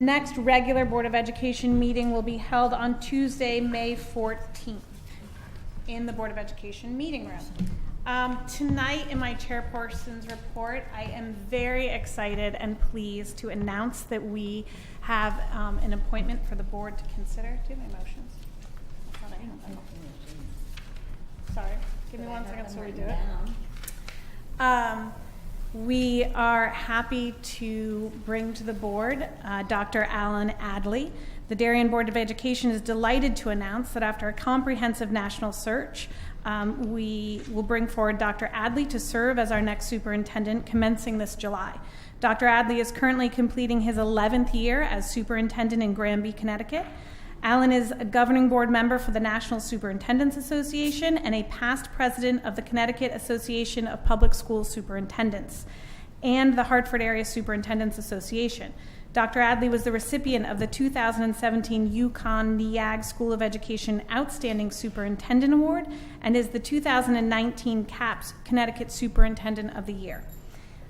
Next regular Board of Education meeting will be held on Tuesday, May 14th in the Board of Education meeting room. Tonight in my chairperson's report, I am very excited and pleased to announce that we have an appointment for the board to consider. Do you have my motions? I thought I had them. Sorry, give me 1 second so we do it. We are happy to bring to the board Dr. Alan Adley. The Darien Board of Education is delighted to announce that after a comprehensive national search, we will bring forward Dr. Adley to serve as our next superintendent commencing this July. Dr. Adley is currently completing his 11th year as superintendent in Granby, Connecticut. Alan is a governing board member for the National Superintendents Association and a past president of the Connecticut Association of Public School Superintendents and the Hartford Area Superintendents Association. Dr. Adley was the recipient of the 2017 UConn NEAG School of Education Outstanding Superintendent Award and is the 2019 CAPS Connecticut Superintendent of the Year.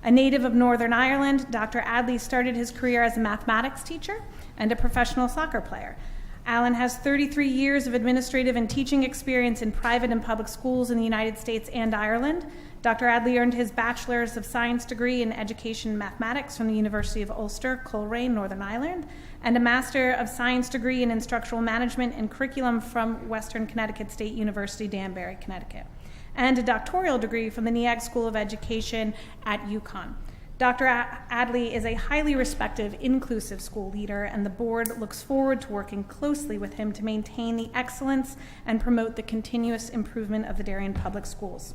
A native of Northern Ireland, Dr. Adley started his career as a mathematics teacher and a professional soccer player. Alan has 33 years of administrative and teaching experience in private and public schools in the United States and Ireland. Dr. Adley earned his Bachelor's of Science degree in Education and Mathematics from the University of Ulster, Coleraine, Northern Ireland, and a Master of Science degree in Instructional Management and Curriculum from Western Connecticut State University, Danbury, Connecticut, and a doctoral degree from the NEAG School of Education at UConn. Dr. Adley is a highly respected, inclusive school leader, and the board looks forward to working closely with him to maintain the excellence and promote the continuous improvement of the Darien Public Schools.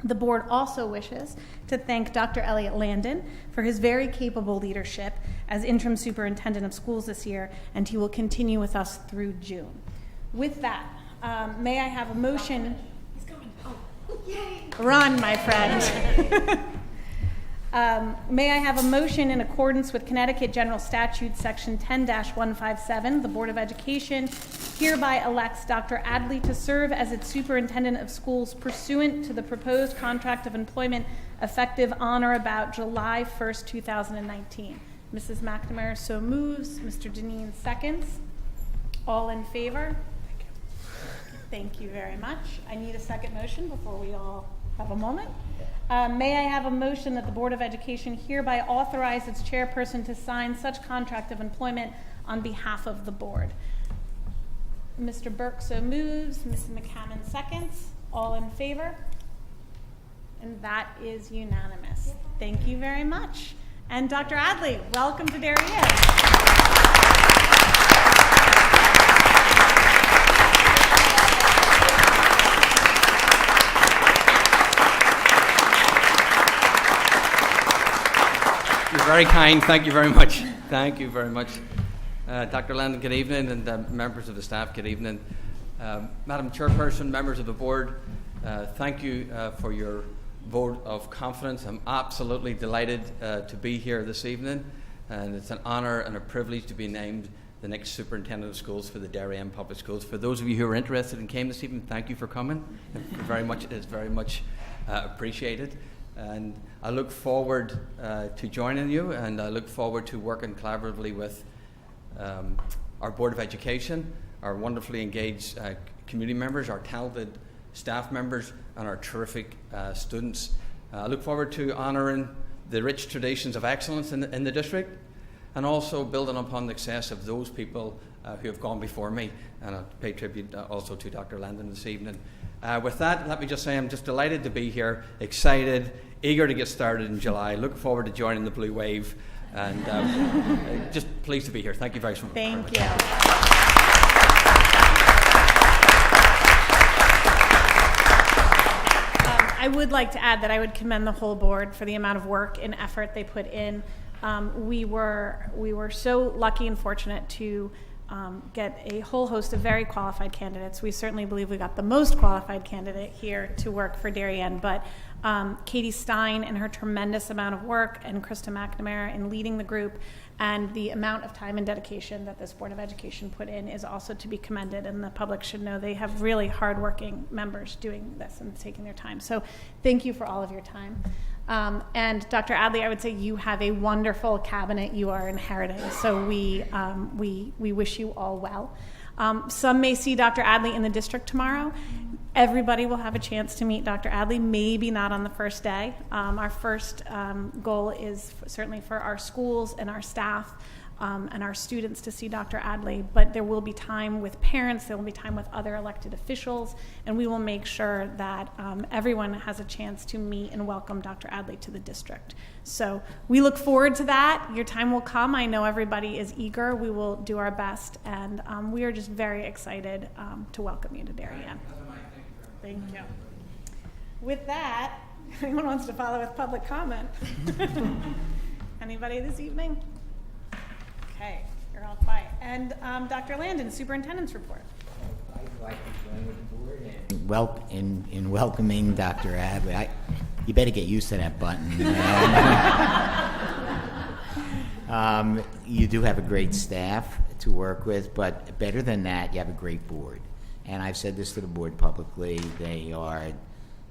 The board also wishes to thank Dr. Elliot Landon for his very capable leadership as interim superintendent of schools this year, and he will continue with us through June. With that, may I have a motion? He's coming. Oh, yay! Run, my friend. May I have a motion in accordance with Connecticut General Statute Section 10-157, the Board of Education hereby elects Dr. Adley to serve as its superintendent of schools pursuant to the proposed contract of employment effective on or about July 1st, 2019. Mrs. McNamara so moves. Mr. Deneen seconds. All in favor? Thank you very much. I need a second motion before we all have a moment. May I have a motion that the Board of Education hereby authorize its chairperson to sign such contract of employment on behalf of the board? Mr. Burke so moves. Mrs. McCammon seconds. All in favor? And that is unanimous. Thank you very much. And Dr. Adley, welcome to Darien. You're very kind. Thank you very much. Thank you very much. Dr. Landon, good evening, and members of the staff, good evening. Madam Chairperson, members of the board, thank you for your vote of confidence. I'm absolutely delighted to be here this evening, and it's an honour and a privilege to be named the next superintendent of schools for the Darien Public Schools. For those of you who are interested and came this evening, thank you for coming. It's very much appreciated. And I look forward to joining you, and I look forward to working collaboratively with our Board of Education, our wonderfully engaged community members, our talented staff members, and our terrific students. I look forward to honouring the rich traditions of excellence in the district, and also building upon the success of those people who have gone before me. And I pay tribute also to Dr. Landon this evening. With that, let me just say I'm just delighted to be here, excited, eager to get started in July. Look forward to joining the Blue Wave, and just pleased to be here. Thank you very much. Thank you. I would like to add that I would commend the whole board for the amount of work and effort they put in. We were so lucky and fortunate to get a whole host of very qualified candidates. We certainly believe we got the most qualified candidate here to work for Darien, but Katie Stein and her tremendous amount of work, and Krista McNamara in leading the group, and the amount of time and dedication that this Board of Education put in is also to be commended, and the public should know they have really hardworking members doing this and taking their time. So thank you for all of your time. And Dr. Adley, I would say you have a wonderful cabinet you are inheriting, so we wish you all well. Some may see Dr. Adley in the district tomorrow. Everybody will have a chance to meet Dr. Adley, maybe not on the first day. Our first goal is certainly for our schools and our staff and our students to see Dr. Adley, but there will be time with parents, there will be time with other elected officials, and we will make sure that everyone has a chance to meet and welcome Dr. Adley to the district. So we look forward to that. Your time will come. I know everybody is eager. We will do our best, and we are just very excited to welcome you to Darien. Thank you. With that, anyone wants to follow with public comment? Anybody this evening? Okay, you're all quiet. And Dr. Landon, Superintendent's report. I'd like to join with the board in welcoming Dr. Adley. You better get used to that button. You do have a great staff to work with, but better than that, you have a great board. And I've said this to the board publicly, they are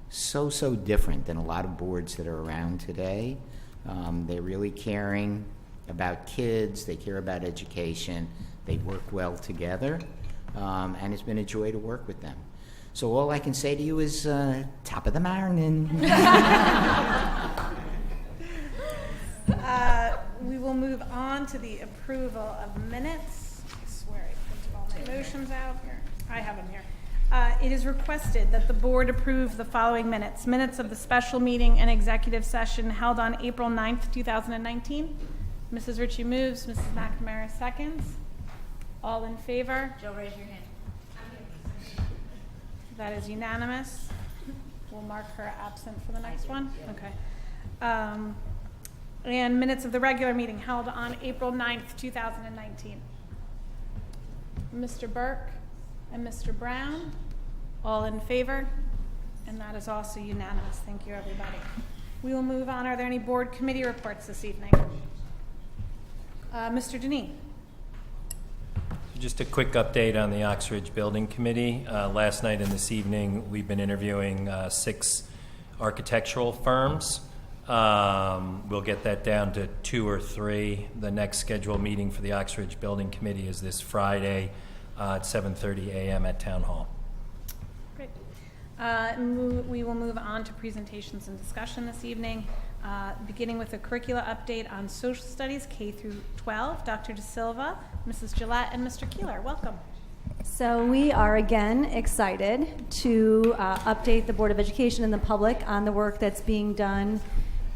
so different than a lot of boards that are around today. They're really caring about kids, they care about education, they work well together, and it's been a joy to work with them. So all I can say to you is top of the morning. We will move on to the approval of minutes. I swear I printed all my motions out here. I have them here. It is requested that the board approve the following minutes. Minutes of the special meeting and executive session held on April 9th, 2019. Mrs. Ritchie moves, Mrs. McNamara seconds. All in favor? Joe, raise your hand. That is unanimous. We'll mark her absent for the next one. Okay. And minutes of the regular meeting held on April 9th, 2019. Mr. Burke and Mr. Brown, all in favor? And that is also unanimous. Thank you, everybody. We will move on. Are there any board committee reports this evening? Mr. Denis. Just a quick update on the Oxridge Building Committee. Last night and this evening, we've been interviewing 6 architectural firms. We'll get that down to 2 or 3. The next scheduled meeting for the Oxridge Building Committee is this Friday at 7:30 a.m. at Town Hall. Great. We will move on to presentations and discussion this evening, beginning with a curricula update on social studies K through 12. Dr. De Silva, Mrs. Gillette, and Mr. Keeler. Welcome. So we are again excited to update the Board of Education and the public on the work that's being done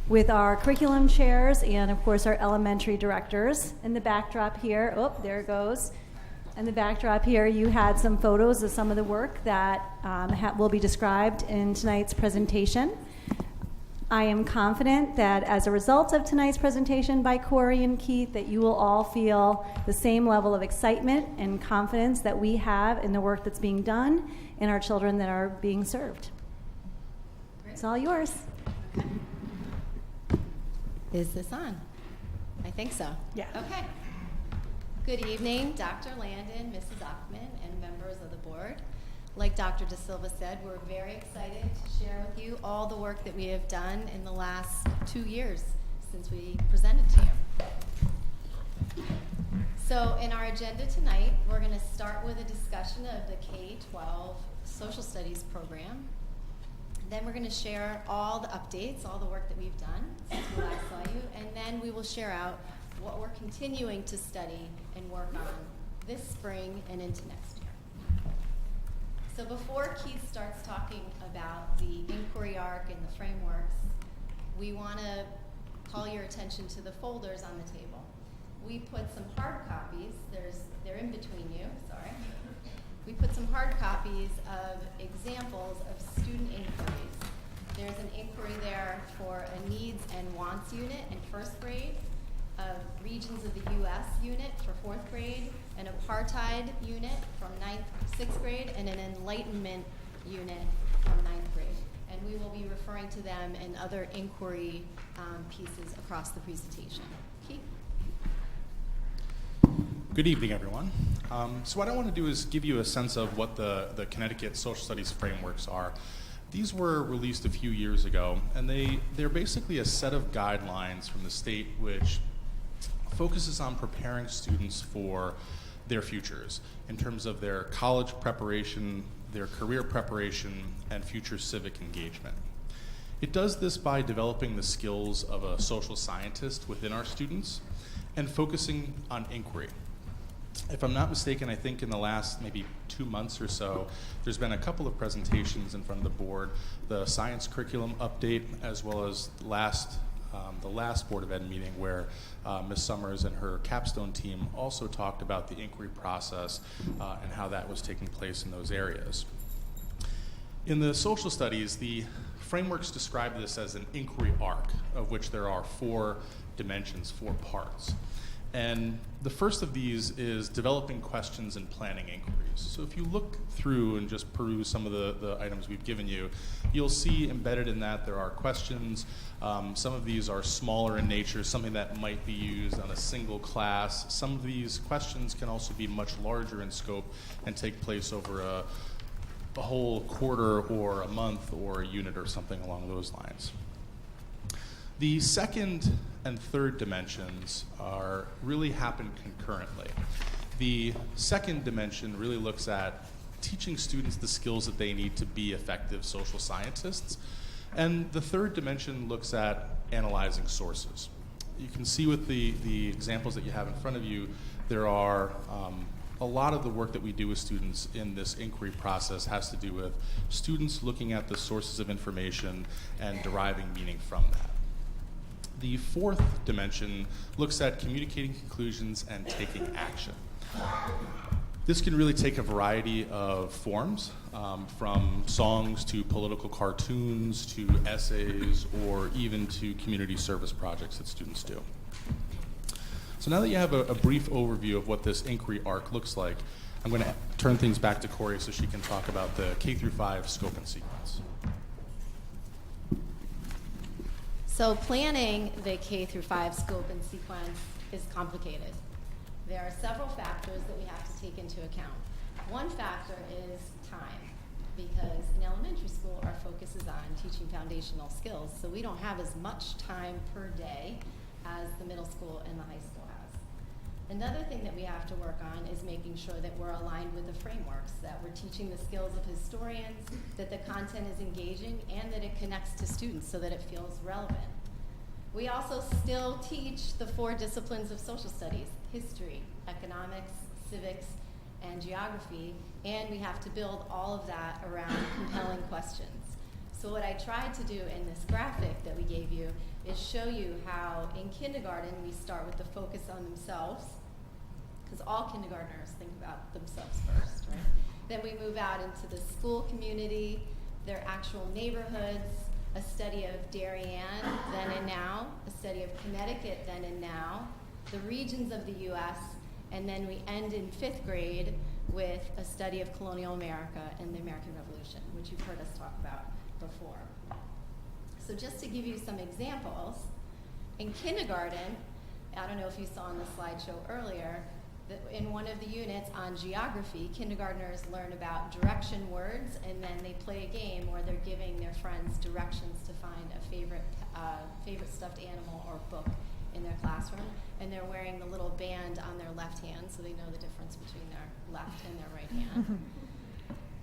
with our curriculum chairs and, of course, our elementary directors. In the backdrop here, there it goes. In the backdrop here, you had some photos of some of the work that will be described in tonight's presentation. I am confident that as a result of tonight's presentation by Corey and Keith, that you will all feel the same level of excitement and confidence that we have in the work that's being done and our children that are being served. Great. It's all yours. Is this on? I think so. Yeah. Okay. Good evening, Dr. Landon, Mrs. Ockman, and members of the board. Like Dr. De Silva said, we're very excited to share with you all the work that we have done in the last 2 years since we presented to you. So in our agenda tonight, we're going to start with a discussion of the K-12 social studies program. Then we're going to share all the updates, all the work that we've done since we last saw you, and then we will share out what we're continuing to study and work on this spring and into next year. So before Keith starts talking about the inquiry arc and the frameworks, we want to call your attention to the folders on the table. We put some hard copies, they're in between you, sorry. We put some hard copies of examples of student inquiries. There's an inquiry there for a needs and wants unit in first grade, a regions of the U.S. unit for fourth grade, an apartheid unit from 6th grade, and an enlightenment unit from 9th grade. And we will be referring to them in other inquiry pieces across the presentation. Keith? Good evening, everyone. So what I want to do is give you a sense of what the Connecticut social studies frameworks are. These were released a few years ago, and they're basically a set of guidelines from the state which focuses on preparing students for their futures in terms of their college preparation, their career preparation, and future civic engagement. It does this by developing the skills of a social scientist within our students and focusing on inquiry. If I'm not mistaken, I think in the last maybe 2 months or so, there's been a couple of presentations in front of the board, the science curriculum update, as well as the last Board of Ed meeting where Ms. Summers and her capstone team also talked about the inquiry process and how that was taking place in those areas. In the social studies, the frameworks describe this as an inquiry arc, of which there are 4 dimensions, 4 parts. And the first of these is developing questions and planning inquiries. So if you look through and just peruse some of the items we've given you, you'll see embedded in that there are questions. Some of these are smaller in nature, something that might be used on a single class. Some of these questions can also be much larger in scope and take place over a whole quarter or a month or a unit or something along those lines. The second and third dimensions really happen concurrently. The second dimension really looks at teaching students the skills that they need to be effective social scientists. And the third dimension looks at analyzing sources. You can see with the examples that you have in front of you, there are a lot of the work that we do with students in this inquiry process has to do with students looking at the sources of information and deriving meaning from that. The fourth dimension looks at communicating conclusions and taking action. This can really take a variety of forms, from songs to political cartoons to essays or even to community service projects that students do. So now that you have a brief overview of what this inquiry arc looks like, I'm going to turn things back to Corey so she can talk about the K-5 scope and sequence. So planning the K-5 scope and sequence is complicated. There are several factors that we have to take into account. One factor is time, because in elementary school our focus is on teaching foundational skills, so we don't have as much time per day as the middle school and the high school has. Another thing that we have to work on is making sure that we're aligned with the frameworks, that we're teaching the skills of historians, that the content is engaging, and that it connects to students so that it feels relevant. We also still teach the 4 disciplines of social studies: history, economics, civics, and geography, and we have to build all of that around compelling questions. So what I tried to do in this graphic that we gave you is show you how in kindergarten we start with the focus on themselves, because all kindergartners think about themselves first, right? Then we move out into the school community, their actual neighborhoods, a study of Darien, then and now, a study of Connecticut, then and now, the regions of the U.S., and then we end in 5th grade with a study of colonial America and the American Revolution, which you've heard us talk about before. So just to give you some examples, in kindergarten, I don't know if you saw in the slideshow earlier, that in one of the units on geography, kindergartners learn about direction words, and then they play a game where they're giving their friends directions to find a favorite stuffed animal or book in their classroom, and they're wearing the little band on their left hand so they know the difference between their left and their right hand.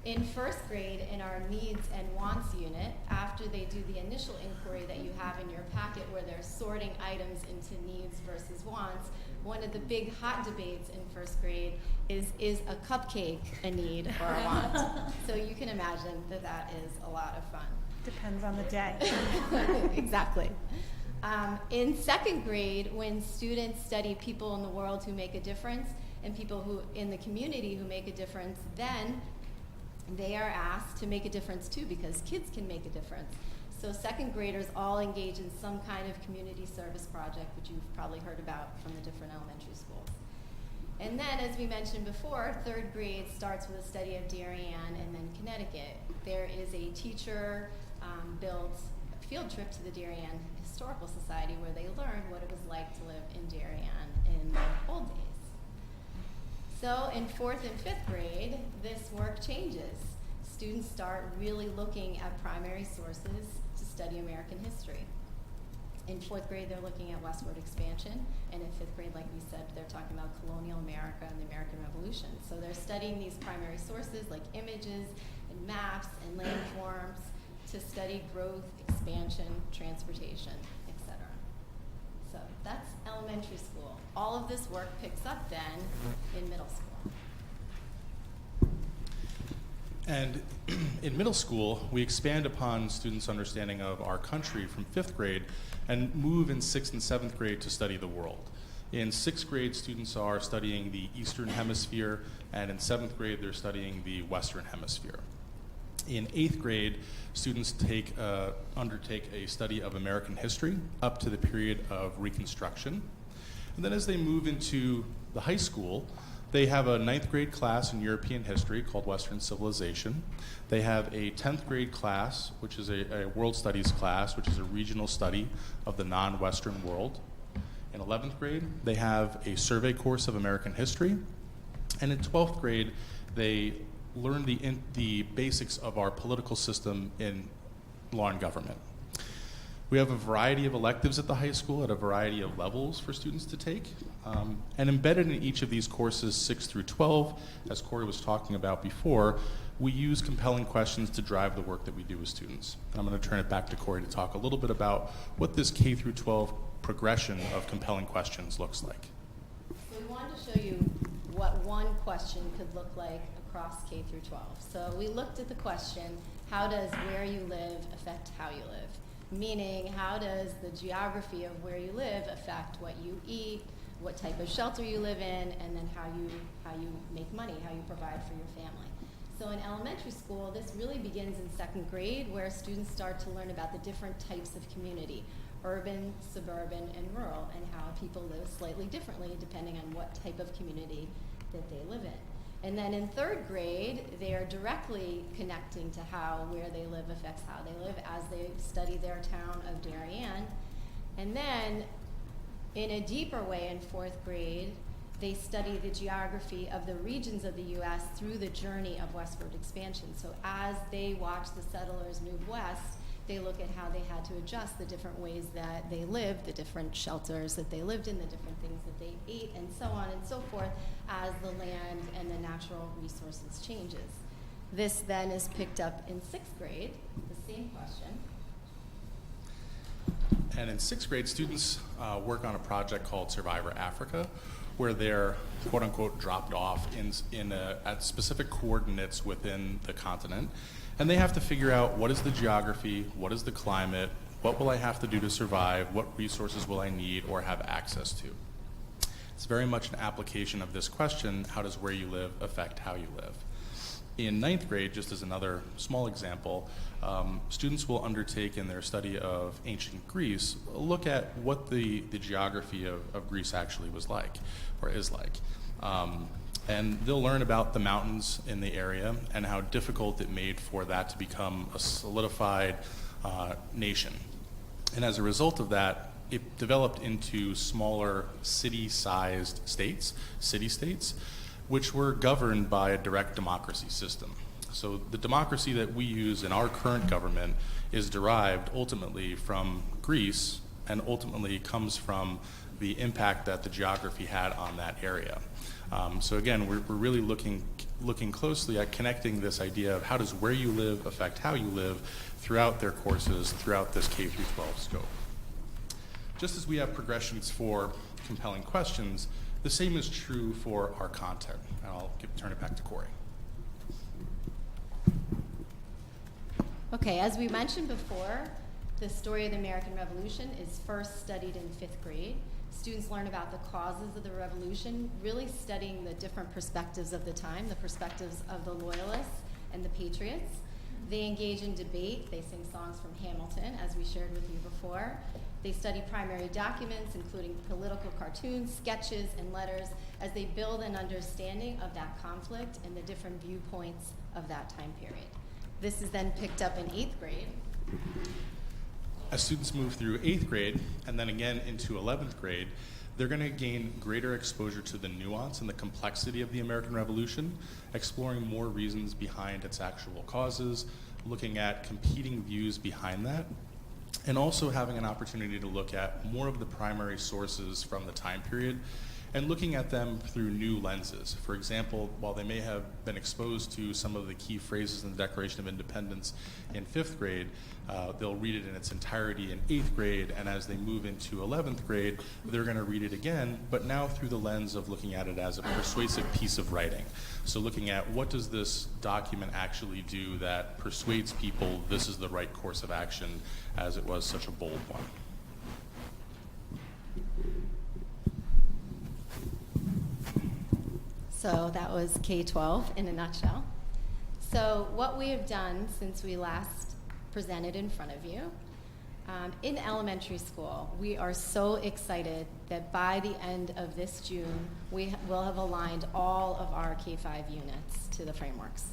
In 1st grade, in our needs and wants unit, after they do the initial inquiry that you have in your packet where they're sorting items into needs versus wants, one of the big hot debates in 1st grade is a cupcake a need or a want? So you can imagine that that is a lot of fun. Depends on the day. Exactly. In 2nd grade, when students study people in the world who make a difference and people who in the community who make a difference, then they are asked to make a difference too, because kids can make a difference. So 2nd graders all engage in some kind of community service project, which you've probably heard about from the different elementary schools. And then, as we mentioned before, 3rd grade starts with a study of Darien and then Connecticut. There is a teacher-built field trip to the Darien Historical Society where they learn what it was like to live in Darien in the old days. So in 4th and 5th grade, this work changes. students start really looking at primary sources to study American history. In 4th grade, they're looking at westward expansion, and in 5th grade, like we said, they're talking about colonial America and the American Revolution. So they're studying these primary sources like images and maps and landforms to study growth, expansion, transportation, etc. So that's elementary school. All of this work picks up then in middle school. And in middle school, we expand upon students' understanding of our country from 5th grade and move in 6th and 7th grade to study the world. In 6th grade, students are studying the Eastern Hemisphere, and in 7th grade, they're studying the Western Hemisphere. In 8th grade, students undertake a study of American history up to the period of Reconstruction. And then as they move into the high school, they have a 9th grade class in European history called Western Civilization. They have a 10th grade class, which is a World Studies class, which is a regional study of the non-Western world. In 11th grade, they have a survey course of American history. And in 12th grade, they learn the basics of our political system in law and government. We have a variety of electives at the high school at a variety of levels for students to take. And embedded in each of these courses, 6 through 12, as Corey was talking about before, we use compelling questions to drive the work that we do with students. And I'm going to turn it back to Corey to talk a little bit about what this K through 12 progression of compelling questions looks like. So we wanted to show you what one question could look like across K through 12. So we looked at the question, how does where you live affect how you live? Meaning, how does the geography of where you live affect what you eat, what type of shelter you live in, and then how you make money, how you provide for your family. So in elementary school, this really begins in 2nd grade, where students start to learn about the different types of community, urban, suburban, and rural, and how people live slightly differently depending on what type of community that they live in. And then in 3rd grade, they are directly connecting to how where they live affects how they live as they study their town of Darien. And then in a deeper way in 4th grade, they study the geography of the regions of the U.S. through the journey of westward expansion. So as they watch the settlers move west, they look at how they had to adjust the different ways that they lived, the different shelters that they lived in, the different things that they ate, and so on and so forth as the land and the natural resources changes. This then is picked up in 6th grade, the same question. And in 6th grade, students work on a project called Survivor Africa, where they're quote unquote dropped off at specific coordinates within the continent. And they have to figure out what is the geography, what is the climate, what will I have to do to survive, what resources will I need or have access to. It's very much an application of this question, how does where you live affect how you live? In 9th grade, just as another small example, students will undertake in their study of ancient Greece, look at what the geography of Greece actually was like, or is like. And they'll learn about the mountains in the area and how difficult it made for that to become a solidified nation. And as a result of that, it developed into smaller city-sized states, city-states, which were governed by a direct democracy system. So the democracy that we use in our current government is derived ultimately from Greece and ultimately comes from the impact that the geography had on that area. So again, we're really looking closely at connecting this idea of how does where you live affect how you live throughout their courses, throughout this K through 12 scope. Just as we have progressions for compelling questions, the same is true for our content. And I'll turn it back to Corey. Okay, as we mentioned before, the story of the American Revolution is first studied in 5th grade. Students learn about the causes of the revolution, really studying the different perspectives of the time, the perspectives of the Loyalists and the Patriots. They engage in debate. They sing songs from Hamilton, as we shared with you before. They study primary documents, including political cartoons, sketches, and letters, as they build an understanding of that conflict and the different viewpoints of that time period. This is then picked up in 8th grade. As students move through 8th grade and then again into 11th grade, They're going to gain greater exposure to the nuance and the complexity of the American Revolution, exploring more reasons behind its actual causes, looking at competing views behind that, and also having an opportunity to look at more of the primary sources from the time period and looking at them through new lenses. For example, while they may have been exposed to some of the key phrases in the Declaration of Independence in 5th grade, they'll read it in its entirety in 8th grade, and as they move into 11th grade, they're going to read it again, but now through the lens of looking at it as a persuasive piece of writing. So looking at what does this document actually do that persuades people this is the right course of action, as it was such a bold one. So that was K-12 in a nutshell. So what we have done since we last presented in front of you, in elementary school, we are so excited that by the end of this June, we will have aligned all of our K-5 units to the frameworks.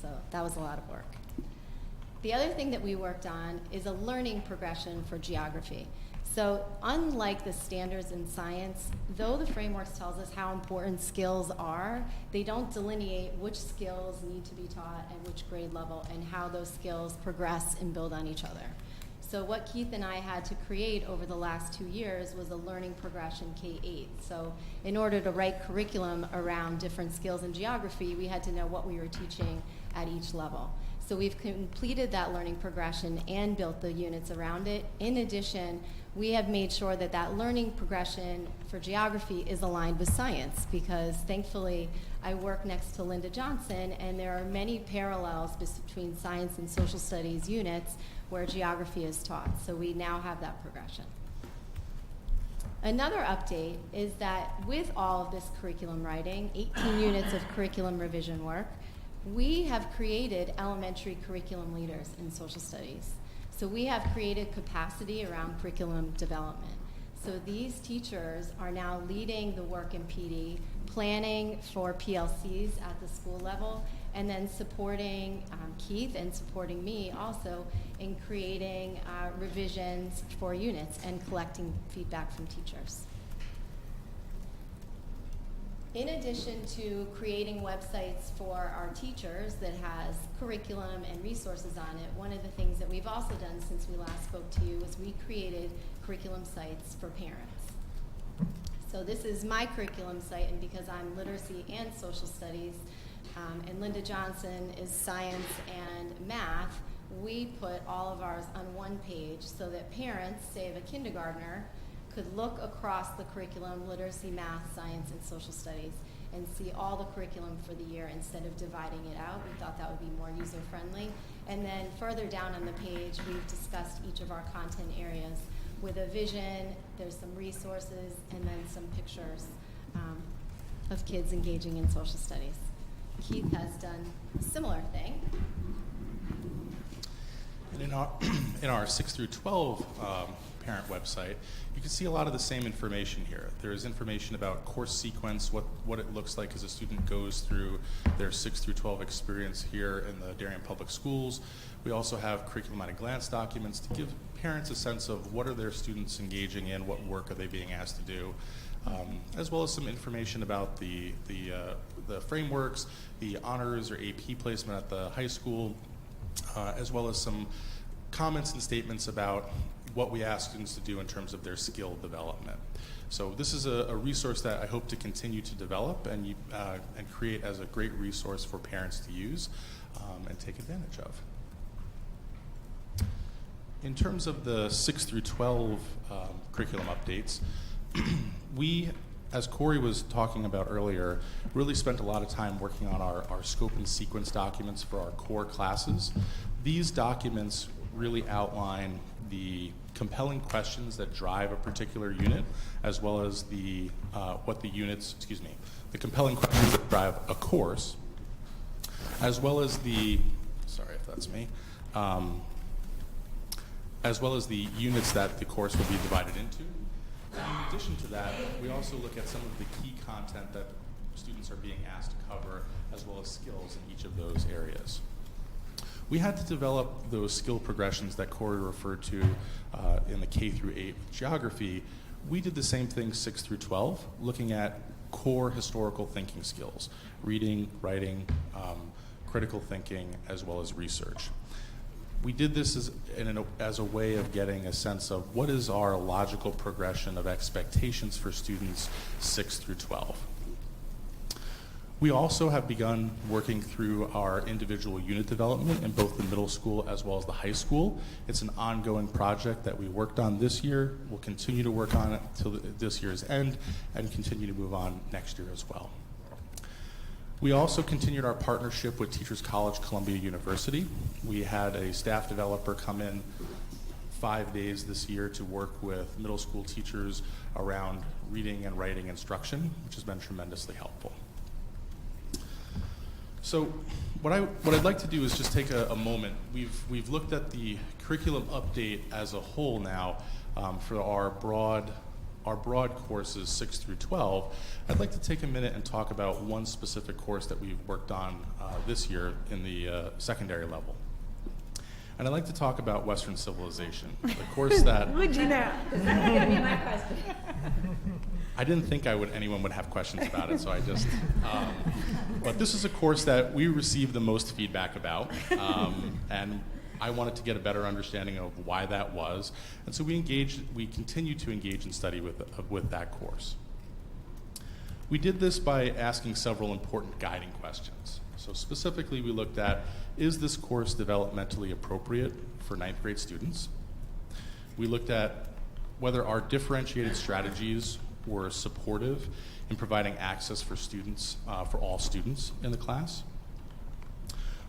So that was a lot of work. The other thing that we worked on is a learning progression for geography. So unlike the standards in science, though the frameworks tells us how important skills are, they don't delineate which skills need to be taught at which grade level and how those skills progress and build on each other. So what Keith and I had to create over the last 2 years was a learning progression K-8. So in order to write curriculum around different skills in geography, we had to know what we were teaching at each level. So we've completed that learning progression and built the units around it. In addition, we have made sure that that learning progression for geography is aligned with science, because thankfully I work next to Linda Johnson, and there are many parallels between science and social studies units where geography is taught. So we now have that progression. Another update is that with all of this curriculum writing, 18 units of curriculum revision work, we have created elementary curriculum leaders in social studies. So we have created capacity around curriculum development. So these teachers are now leading the work in PD, planning for PLCs at the school level, and then supporting Keith and supporting me also in creating revisions for units and collecting feedback from teachers. In addition to creating websites for our teachers that has curriculum and resources on it, one of the things that we've also done since we last spoke to you is we created curriculum sites for parents. So this is my curriculum site, and because I'm literacy and social studies, and Linda Johnson is science and math, we put all of ours on one page so that parents, say of a kindergartner, could look across the curriculum, literacy, math, science, and social studies, and see all the curriculum for the year instead of dividing it out. We thought that would be more user-friendly. And then further down on the page, we've discussed each of our content areas with a vision. There's some resources, and then some pictures of kids engaging in social studies. Keith has done a similar thing. And in our 6 through 12 parent website, you can see a lot of the same information here. There's information about course sequence, what it looks like as a student goes through their 6 through 12 experience here in the Darien Public Schools. We also have curriculum at a glance documents to give parents a sense of what are their students engaging in, what work are they being asked to do, as well as some information about the frameworks, the honors or AP placement at the high school, as well as some comments and statements about what we ask students to do in terms of their skill development. So this is a resource that I hope to continue to develop and create as a great resource for parents to use and take advantage of. In terms of the 6 through 12 curriculum updates, we, as Corey was talking about earlier, really spent a lot of time working on our scope and sequence documents for our core classes. These documents really outline the compelling questions that drive a particular unit, as well as the compelling questions that drive a course, as well as the, sorry if that's me, as well as the units that the course will be divided into. In addition to that, we also look at some of the key content that students are being asked to cover, as well as skills in each of those areas. We had to develop those skill progressions that Corey referred to in the K through 8 geography We did the same thing 6 through 12, looking at core historical thinking skills, reading, writing, critical thinking, as well as research. We did this as a way of getting a sense of what is our logical progression of expectations for students 6 through 12. We also have begun working through our individual unit development in both the middle school as well as the high school. It's an ongoing project that we worked on this year. We'll continue to work on it till this year's end and continue to move on next year as well. We also continued our partnership with Teachers College Columbia University. We had a staff developer come in 5 days this year to work with middle school teachers around reading and writing instruction, which has been tremendously helpful. So what I'd like to do is just take a moment. We've looked at the curriculum update as a whole now for our broad courses 6 through 12. I'd like to take a minute and talk about one specific course that we've worked on this year in the secondary level. And I'd like to talk about Western Civilization, the course that... Would you know? That's going to be my question. I didn't think anyone would have questions about it, so I just... but this is a course that we received the most feedback about, and I wanted to get a better understanding of why that was, and so we continue to engage in study with that course. We did this by asking several important guiding questions. So specifically, we looked at, is this course developmentally appropriate for 9th grade students? We looked at whether our differentiated strategies were supportive in providing access for students, for all students in the class.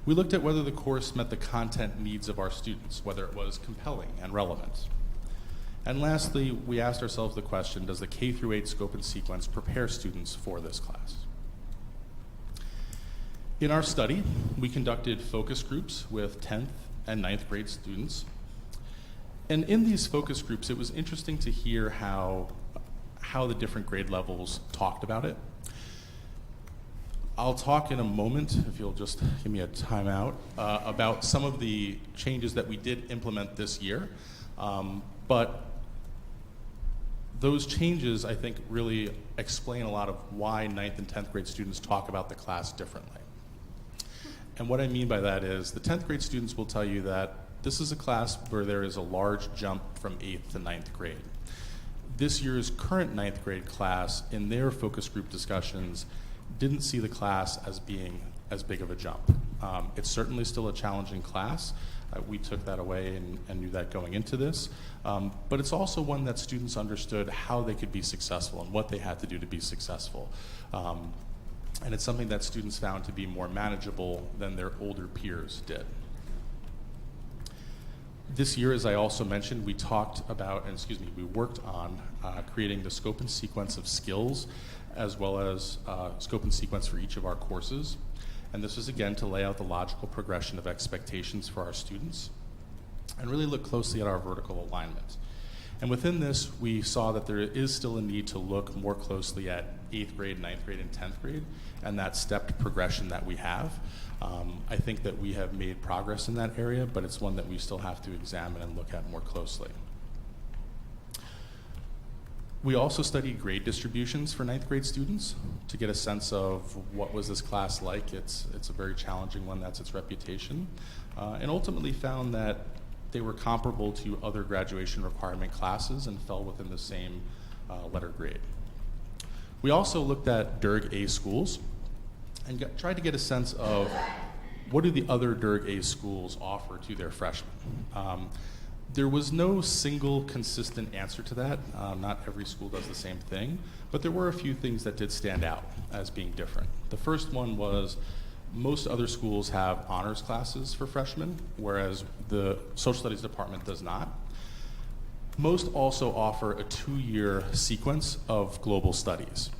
We looked at whether the course met the content needs of our students, whether it was compelling and relevant. And lastly, we asked ourselves the question, does the K through 8 scope and sequence prepare students for this class? In our study, we conducted focus groups with 10th and 9th grade students. And in these focus groups, it was interesting to hear how the different grade levels talked about it. I'll talk in a moment, if you'll just give me a timeout, about some of the changes that we did implement this year. But those changes, I think, really explain a lot of why 9th and 10th grade students talk about the class differently. And what I mean by that is the 10th grade students will tell you that this is a class where there is a large jump from 8th to 9th grade. This year's current 9th grade class, in their focus group discussions, didn't see the class as being as big of a jump. It's certainly still a challenging class. We took that away and knew that going into this. But it's also one that students understood how they could be successful and what they had to do to be successful. And it's something that students found to be more manageable than their older peers did. This year, as I also mentioned, we worked on creating the scope and sequence of skills as well as scope and sequence for each of our courses. And this was, again, to lay out the logical progression of expectations for our students and really look closely at our vertical alignment. And within this, we saw that there is still a need to look more closely at 8th grade, 9th grade, and 10th grade, and that stepped progression that we have. I think that we have made progress in that area, but it's one that we still have to examine and look at more closely. We also studied grade distributions for 9th grade students to get a sense of what was this class like. It's a very challenging one, that's its reputation, and ultimately found that they were comparable to other graduation requirement classes and fell within the same letter grade. We also looked at DERG A schools and tried to get a sense of what do the other DERG A schools offer to their freshmen. There was no single consistent answer to that. Not every school does the same thing, but there were a few things that did stand out as being different. The first one was most other schools have honors classes for freshmen, whereas the social studies department does not. Most also offer a 2-year sequence of global studies.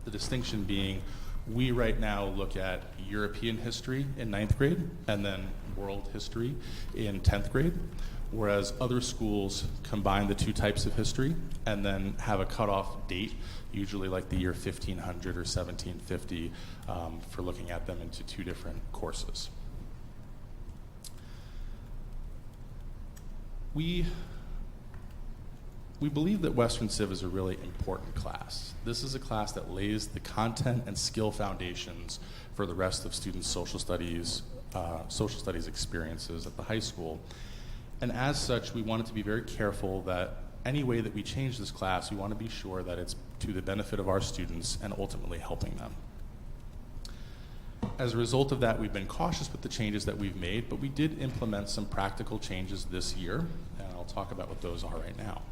The distinction being, we right now look at European history in 9th grade and then world history in 10th grade, whereas other schools combine the two types of history and then have a cutoff date, usually like the year 1500 or 1750, for looking at them into 2 different courses. We believe that Western Civ is a really important class. This is a class that lays the content and skill foundations for the rest of students' social studies experiences at the high school. And as such, we wanted to be very careful that any way that we change this class, we want to be sure that it's to the benefit of our students and ultimately helping them. As a result of that, we've been cautious with the changes that we've made, but we did implement some practical changes this year, and I'll talk about what those are right now.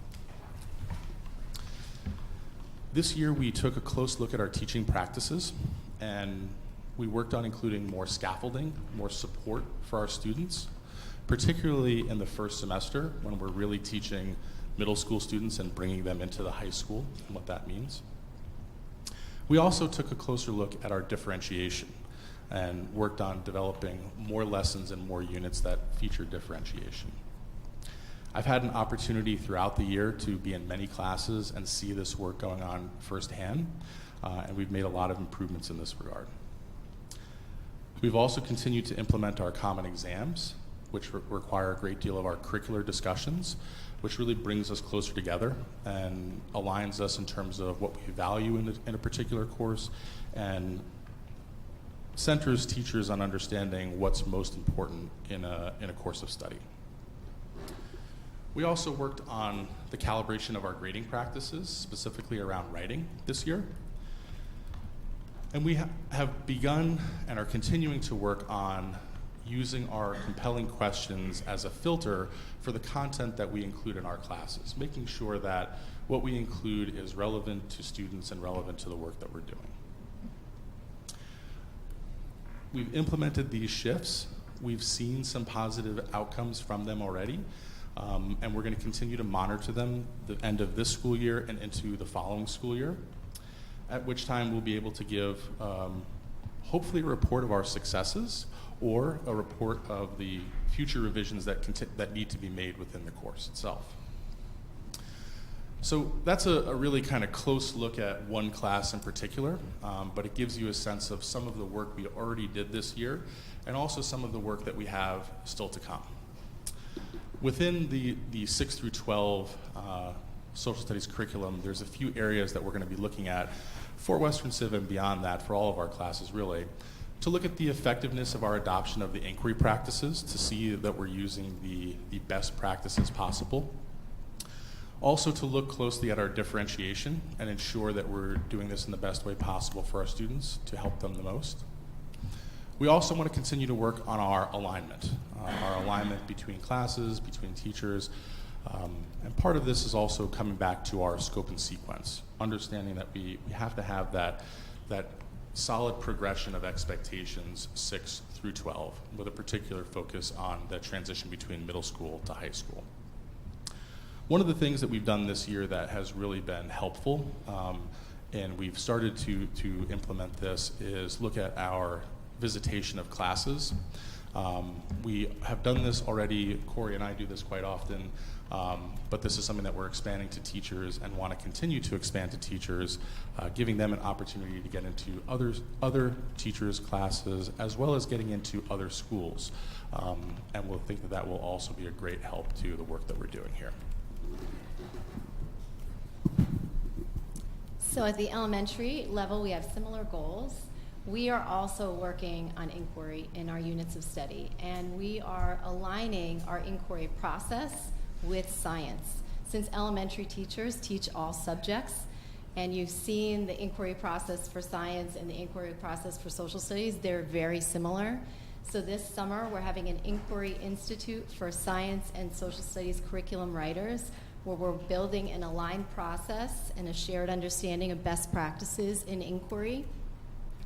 This year, we took a close look at our teaching practices, and we worked on including more scaffolding, more support for our students, particularly in the first semester when we're really teaching middle school students and bringing them into the high school and what that means. We also took a closer look at our differentiation and worked on developing more lessons and more units that feature differentiation. I've had an opportunity throughout the year to be in many classes and see this work going on firsthand, and we've made a lot of improvements in this regard. We've also continued to implement our common exams, which require a great deal of our curricular discussions, which really brings us closer together and aligns us in terms of what we value in a particular course and centers teachers on understanding what's most important in a course of study. We also worked on the calibration of our grading practices, specifically around writing this year. And we have begun and are continuing to work on using our compelling questions as a filter for the content that we include in our classes, making sure that what we include is relevant to students and relevant to the work that we're doing. We've implemented these shifts. We've seen some positive outcomes from them already. And we're going to continue to monitor them the end of this school year and into the following school year, at which time we'll be able to give hopefully a report of our successes or a report of the future revisions that need to be made within the course itself. So that's a really kind of close look at one class in particular, but it gives you a sense of some of the work we already did this year and also some of the work that we have still to come. Within the 6 through 12 social studies curriculum, there's a few areas that we're going to be looking at for Western Civ and beyond that for all of our classes really, to look at the effectiveness of our adoption of the inquiry practices to see that we're using the best practices possible. Also to look closely at our differentiation and ensure that we're doing this in the best way possible for our students to help them the most. We also want to continue to work on our alignment between classes, between teachers, and part of this is also coming back to our scope and sequence, understanding that we have to have that solid progression of expectations 6 through 12, with a particular focus on the transition between middle school to high school. One of the things that we've done this year that has really been helpful, and we've started to implement this, is look at our visitation of classes. We have done this already. Corey and I do this quite often, but this is something that we're expanding to teachers and want to continue to expand to teachers, giving them an opportunity to get into other teachers' classes as well as getting into other schools. And we'll think that will also be a great help to the work that we're doing here. So at the elementary level, we have similar goals. We are also working on inquiry in our units of study, and we are aligning our inquiry process with science. Since elementary teachers teach all subjects, and you've seen the inquiry process for science and the inquiry process for social studies, they're very similar. So this summer, we're having an Inquiry Institute for Science and Social Studies curriculum writers, where we're building an aligned process and a shared understanding of best practices in inquiry,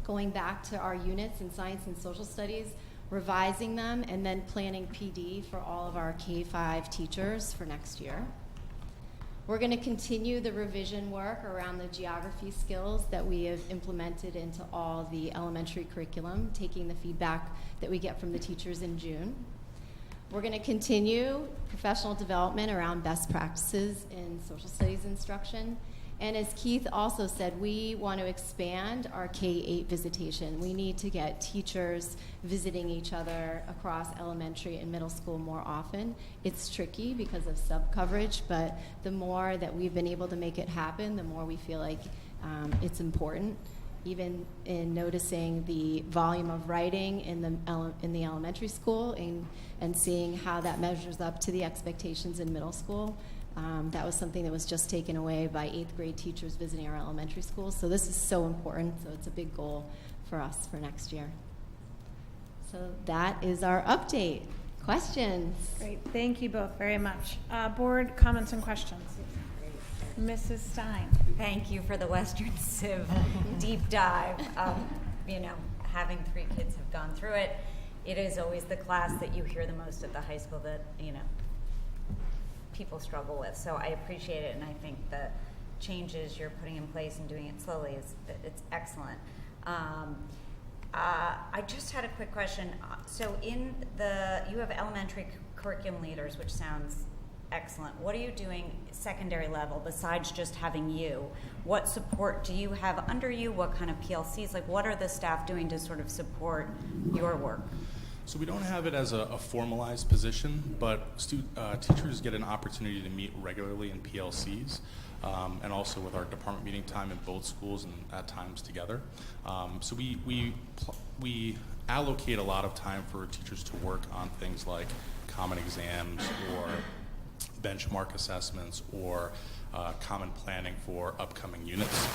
going back to our units in science and social studies, revising them, and then planning PD for all of our K-5 teachers for next year. We're going to continue the revision work around the geography skills that we have implemented into all the elementary curriculum, taking the feedback that we get from the teachers in June. We're going to continue professional development around best practices in social studies instruction, And as Keith also said, we want to expand our K-8 visitation. We need to get teachers visiting each other across elementary and middle school more often. It's tricky because of sub-coverage, but the more that we've been able to make it happen, the more we feel like it's important. Even in noticing the volume of writing in the elementary school and seeing how that measures up to the expectations in middle school. That was something that was just taken away by 8th grade teachers visiting our elementary schools. So this is so important. So it's a big goal for us for next year. So that is our update. Questions? Great, thank you both very much. Board comments and questions. Mrs. Stein. Thank you for the Western Civ deep dive. Having 3 kids have gone through it, it is always the class that you hear the most at the high school that, people struggle with. So I appreciate it, and I think the changes you're putting in place and doing it slowly it's excellent. I just had a quick question. So you have elementary curriculum leaders, which sounds excellent. What are you doing secondary level besides just having you? What support do you have under you? What kind of PLCs? Like, what are the staff doing to sort of support your work? So we don't have it as a formalized position, but teachers get an opportunity to meet regularly in PLCs, and also with our department meeting time in both schools and at times together. So we allocate a lot of time for teachers to work on things like common exams or benchmark assessments or common planning for upcoming units.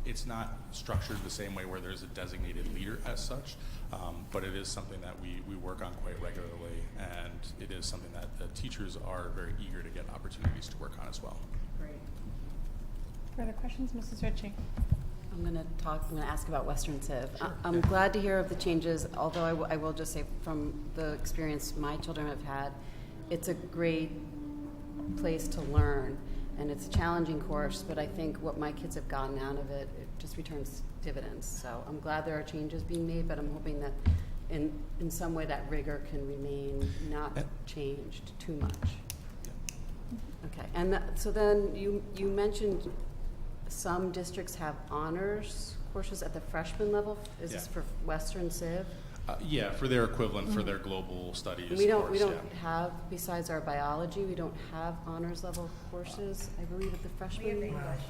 It's not structured the same way where there's a designated leader as such, but it is something that we work on quite regularly, and it is something that the teachers are very eager to get opportunities to work on as well. Great. Further questions, Mrs. Ritchie? I'm going to ask about Western Civ. Sure. I'm glad to hear of the changes, although I will just say from the experience my children have had, it's a great place to learn, and it's a challenging course, but I think what my kids have gotten out of it just returns dividends. So I'm glad there are changes being made, but I'm hoping that in some way that rigor can remain not changed too much. Okay, and so then you mentioned some districts have honors courses at the freshman level. Is this for Western Civ? Yeah, for their equivalent for their global studies. We don't course, have, besides our biology, we don't have honors level courses, I believe, at the freshman.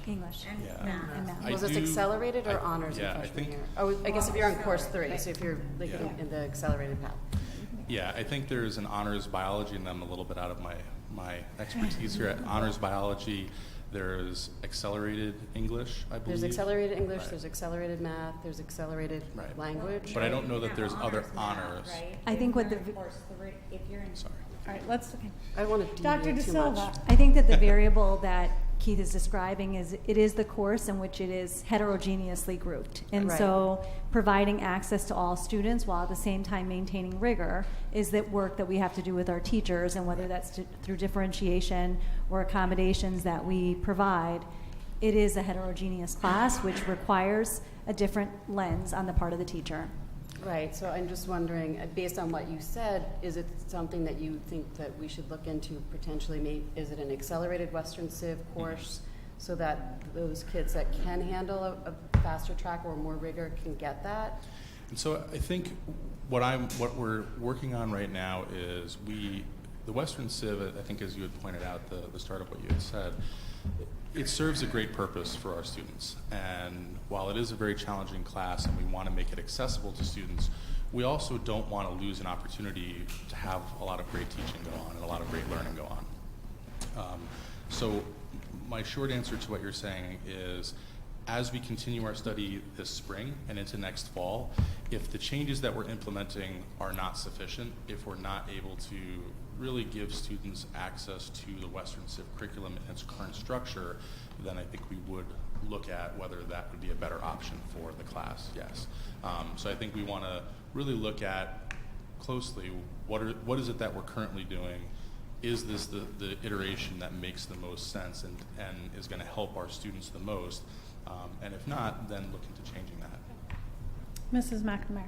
English. Yeah. And math. I Was it do- accelerated or I- honors yeah, in I freshman think- year? Oh, I guess if you're on course 3, so if you're like Yeah. in the accelerated path. Yeah, I think there's an honors biology, and I'm a little bit out of my expertise here. At honors biology, there's accelerated English, I believe. There's accelerated English, Right. there's accelerated math, there's accelerated Right. language. But I don't know that there's other honors. Right? I think what the- If you're in Sorry. All right, let's, okay. I don't want to Dr. deviate De too much. Silva. I think that the variable that Keith is describing is it is the course in which it is heterogeneously grouped. And Right. so providing access to all students while at the same time maintaining rigor is that work that we have to do with our teachers, and whether that's through differentiation or accommodations that we provide. It is a heterogeneous class which requires a different lens on the part of the teacher. Right, so I'm just wondering, based on what you said, is it something that you think that we should look into potentially? Is it an accelerated Western Civ course so that those kids that can handle a faster track or more rigor can get that? And so I think what we're working on right now is the Western Civ, I think as you had pointed out the start of what you had said, it serves a great purpose for our students. And while it is a very challenging class and we want to make it accessible to students, we also don't want to lose an opportunity to have a lot of great teaching go on and a lot of great learning go on. So my short answer to what you're saying is, as we continue our study this spring and into next fall, if the changes that we're implementing are not sufficient, if we're not able to really give students access to the Western Civ curriculum in its current structure, then I think we would look at whether that would be a better option for the class, yes. So I think we want to really look at closely what is it that we're currently doing. Is this the iteration that makes the most sense and is going to help our students the most? And if not, then look into changing that. Mrs. McNamara.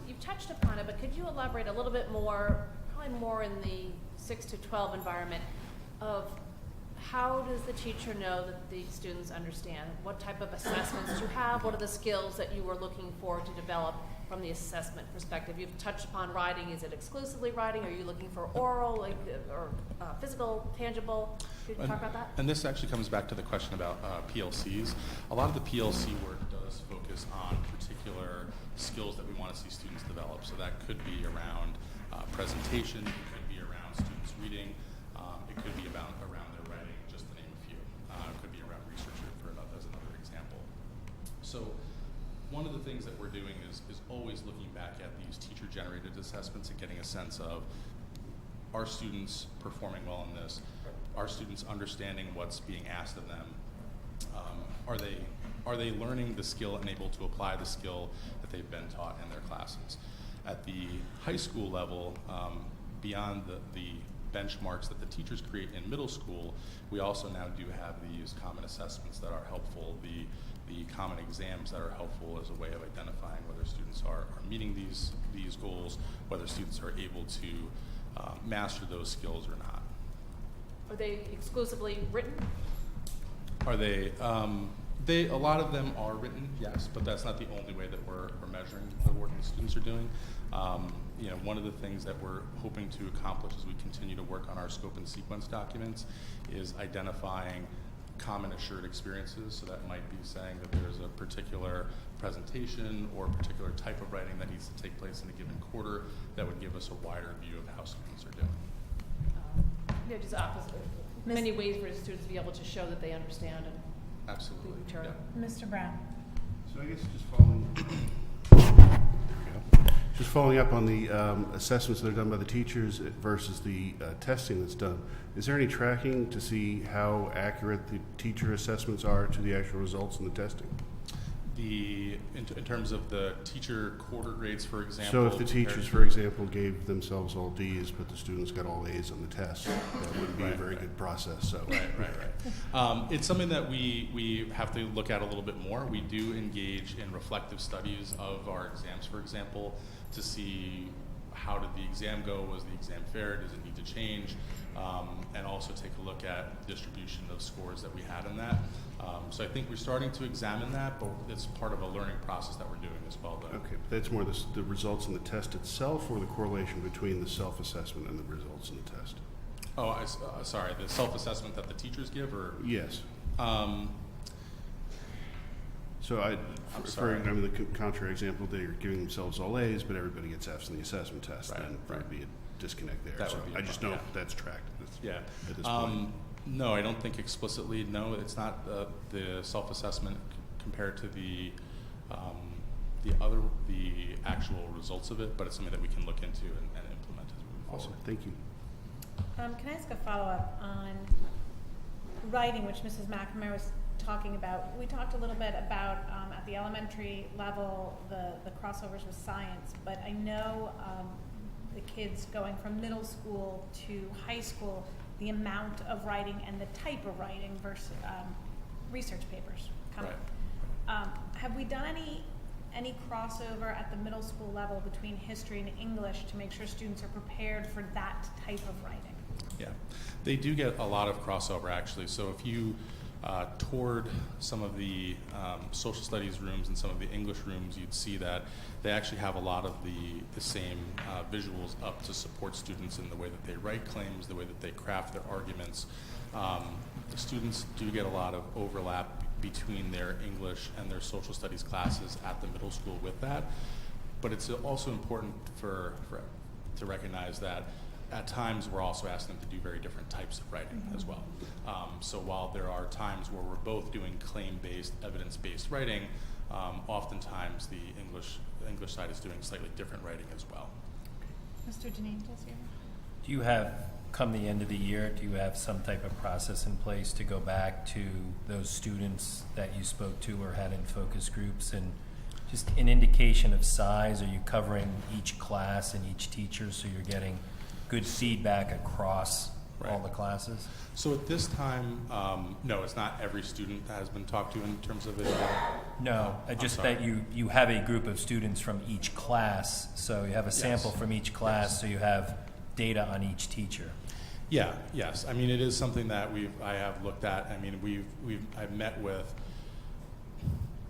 You've touched upon it, but could you elaborate a little bit more, probably more in the 6 to 12 environment, of how does the teacher know that the students understand? What type of assessments do you have? What are the skills that you were looking for to develop from the assessment perspective? You've touched upon writing. Is it exclusively writing? Are you looking for oral, or physical, tangible? Could you talk about that? And this actually comes back to the question about PLCs. A lot of the PLC work does focus on particular skills that we want to see students develop. So that could be around presentation, it could be around students reading, it could be around their writing, just to name a few. It could be around research as another example. So one of the things that we're doing is always looking back at these teacher-generated assessments and getting a sense of, are students performing well in this? Are students understanding what's being asked of them? Are they learning the skill and able to apply the skill that they've been taught in their classes? At the high school level, beyond the benchmarks that the teachers create in middle school, we also now do have these common assessments that are helpful, the common exams that are helpful as a way of identifying whether students are meeting these goals, whether students are able to master those skills or not. Are they exclusively written? Are they? A lot of them are written, yes, but that's not the only way that we're measuring the work the students are doing. One of the things that we're hoping to accomplish as we continue to work on our scope and sequence documents is identifying common assured experiences. So that might be saying that there's a particular presentation or a particular type of writing that needs to take place in a given quarter that would give us a wider view of how students are doing. Just opposite. Many ways for students to be able to show that they understand and Absolutely. mature. Yeah. Mr. Brown. So I guess just following up on the assessments that are done by the teachers versus the testing that's done, is there any tracking to see how accurate the teacher assessments are to the actual results in the testing? In terms of the teacher quarter grades, for example. So if the teachers, for example, gave themselves all D's, but the students got all A's on the test, that wouldn't be a very good process. So Right. It's something that we have to look at a little bit more. We do engage in reflective studies of our exams, for example, to see how did the exam go, was the exam fair, does it need to change, and also take a look at the distribution of scores that we had in that. So I think we're starting to examine that, but it's part of a learning process that we're doing as well. Though. Okay, but that's more the results in the test itself, or the correlation between the self-assessment and the results in the test? Oh, sorry, the self-assessment that the teachers give, or Yes. So sorry. the contrary example, they're giving themselves all A's, but everybody gets F's in the assessment test. Right, Then there would be a disconnect there. That So would be a I just problem, know that's tracked. Yeah. At this point. No, I don't think explicitly. No, it's not the self-assessment compared to the actual results of it, but it's something that we can look into and implement as we move Awesome. forward. Thank you. Can I ask a follow-up on writing, which Mrs. McNamara was talking about? We talked a little bit about at the elementary level the crossovers with science, but I know the kids going from middle school to high school, the amount of writing and the type of writing versus research papers. Have we done any crossover at the middle school level between history and English to make sure students are prepared for that type of writing? Yeah, they do get a lot of crossover actually. So if you toured some of the social studies rooms and some of the English rooms, you'd see that they actually have a lot of the same visuals up to support students in the way that they write claims, the way that they craft their arguments. The students do get a lot of overlap between their English and their social studies classes at the middle school with that. But it's also important to recognize that at times we're also asking them to do very different types of writing as well. So while there are times where we're both doing claim-based, evidence-based writing, oftentimes the English side is doing slightly different writing as well. Mr. Janine, does you? Do you have, come the end of the year, do you have some type of process in place to go back to those students that you spoke to or had in focus groups, and just an indication of size? Are you covering each class and each teacher so you're getting good feedback across all the classes? So at this time, no, it's not every student that has been talked to in terms of it. No, just that you have a group of students from each class, so you have a sample from each class, so you have data on each teacher. Yes. I mean, it is something that I have looked at. I mean, I've met with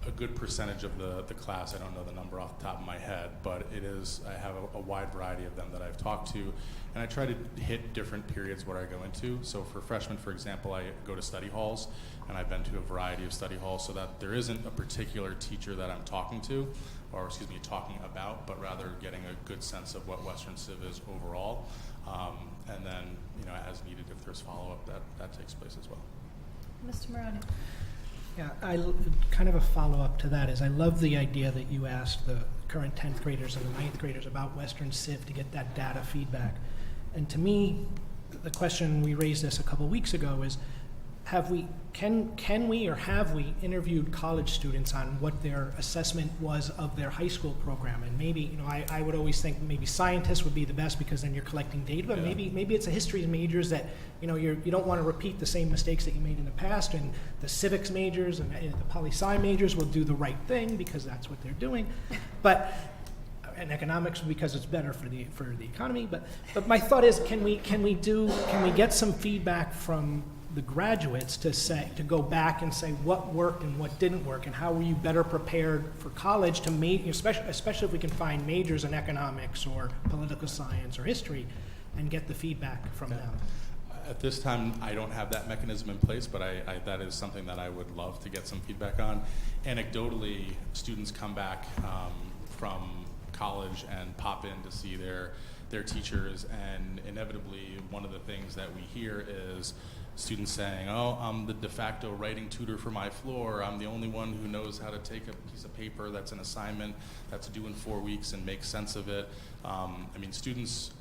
a good percentage of the class. I don't know the number off the top of my head, but I have a wide variety of them that I've talked to, and I try to hit different periods where I go into. So for freshmen, for example, I go to study halls, and I've been to a variety of study halls, so that there isn't a particular teacher that I'm talking about, but rather getting a good sense of what Western Civ is overall. And then, as needed, if there's follow-up, that takes place as well. Mr. Maroney. Yeah, kind of a follow-up to that is I love the idea that you asked the current 10th graders and the 9th graders about Western Civ to get that data feedback. And to me, the question, we raised this a couple weeks ago, is have we interviewed college students on what their assessment was of their high school program? And maybe, I would always think maybe scientists would be the best because then you're collecting data, but maybe it's a history majors that, you don't want to repeat the same mistakes that you made in the past, and the civics majors and the poli-sci majors will do the right thing because that's what they're doing. And economics because it's better for the economy. But my thought is, can we get some feedback from the graduates to go back and say what worked and what didn't work, and how were you better prepared for college to especially if we can find majors in economics or political science or history, and get the feedback from them. At this time, I don't have that mechanism in place, but that is something that I would love to get some feedback on. Anecdotally, students come back from college and pop in to see their teachers, and inevitably one of the things that we hear is students saying, "Oh, I'm the de facto writing tutor for my floor. I'm the only one who knows how to take a piece of paper that's an assignment that's due in 4 weeks and make sense of it." Students,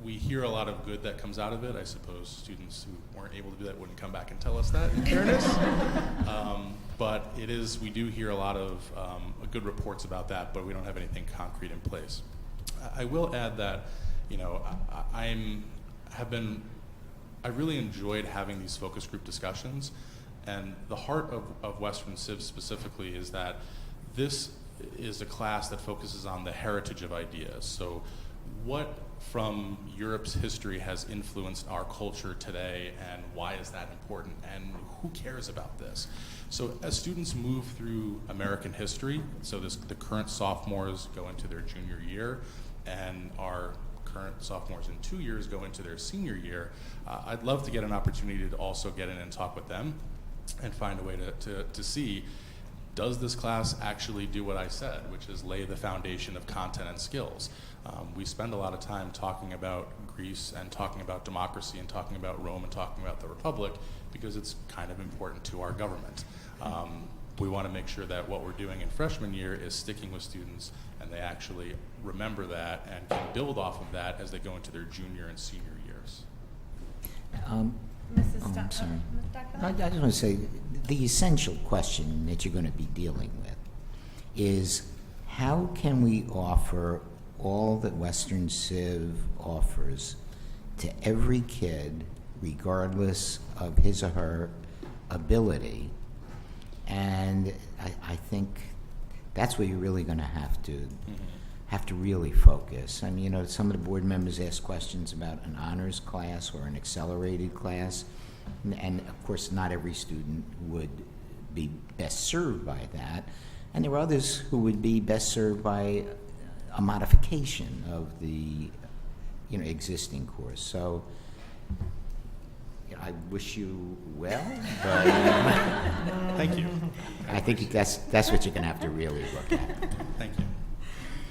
we hear a lot of good that comes out of it. I suppose students who weren't able to do that wouldn't come back and tell us that, in fairness. But we do hear a lot of good reports about that, but we don't have anything concrete in place. I will add that, I really enjoyed having these focus group discussions, and the heart of Western Civ specifically is that this is a class that focuses on the heritage of ideas. So what from Europe's history has influenced our culture today, and why is that important, and who cares about this? So as students move through American history, so the current sophomores go into their junior year, and our current sophomores in 2 years go into their senior year, I'd love to get an opportunity to also get in and talk with them and find a way to see, does this class actually do what I said, which is lay the foundation of content and skills? We spend a lot of time talking about Greece and talking about democracy and talking about Rome and talking about the Republic because it's kind of important to our government. We want to make sure that what we're doing in freshman year is sticking with students and they actually remember that and can build off of that as they go into their junior and senior years. I'm sorry. I just want to say the essential question that you're going to be dealing with is how can we offer all that Western Civ offers to every kid regardless of his or her ability? And I think that's where you're really going to have to really focus. I mean, some of the board members ask questions about an honors class or an accelerated class, and of course not every student would be best served by that, and there are others who would be best served by a modification of the existing course. So I wish you well, but thank you. I think that's what you're going to have to really look at. Thank you.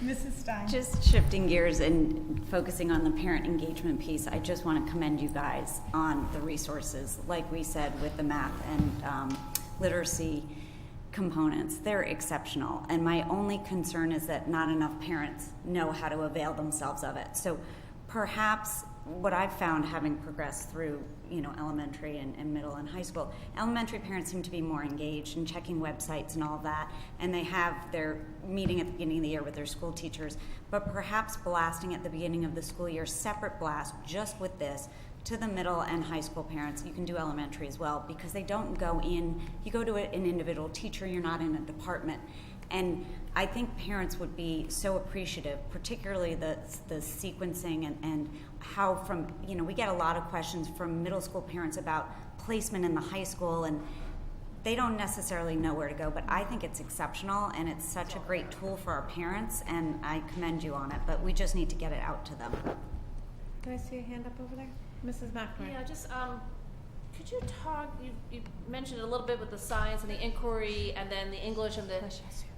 Mrs. Stein. Just shifting gears and focusing on the parent engagement piece, I just want to commend you guys on the resources, like we said, with the math and literacy components. They're exceptional. And my only concern is that not enough parents know how to avail themselves of it. So perhaps what I've found, having progressed through elementary and middle and high school, elementary parents seem to be more engaged in checking websites and all of that, and they have their meeting at the beginning of the year with their school teachers, but perhaps blasting at the beginning of the school year, separate blast just with this to the middle and high school parents. You can do elementary as well, because they don't go in, you go to an individual teacher, you're not in a department, And I think parents would be so appreciative, particularly the sequencing and how from, we get a lot of questions from middle school parents about placement in the high school, and they don't necessarily know where to go, but I think it's exceptional and it's such a great tool for our parents, and I commend you on it, but we just need to get it out to them. Can I see a hand up over there? Mrs. McNamara. Yeah, just, could you talk, you mentioned a little bit with the science and the inquiry and then the English and the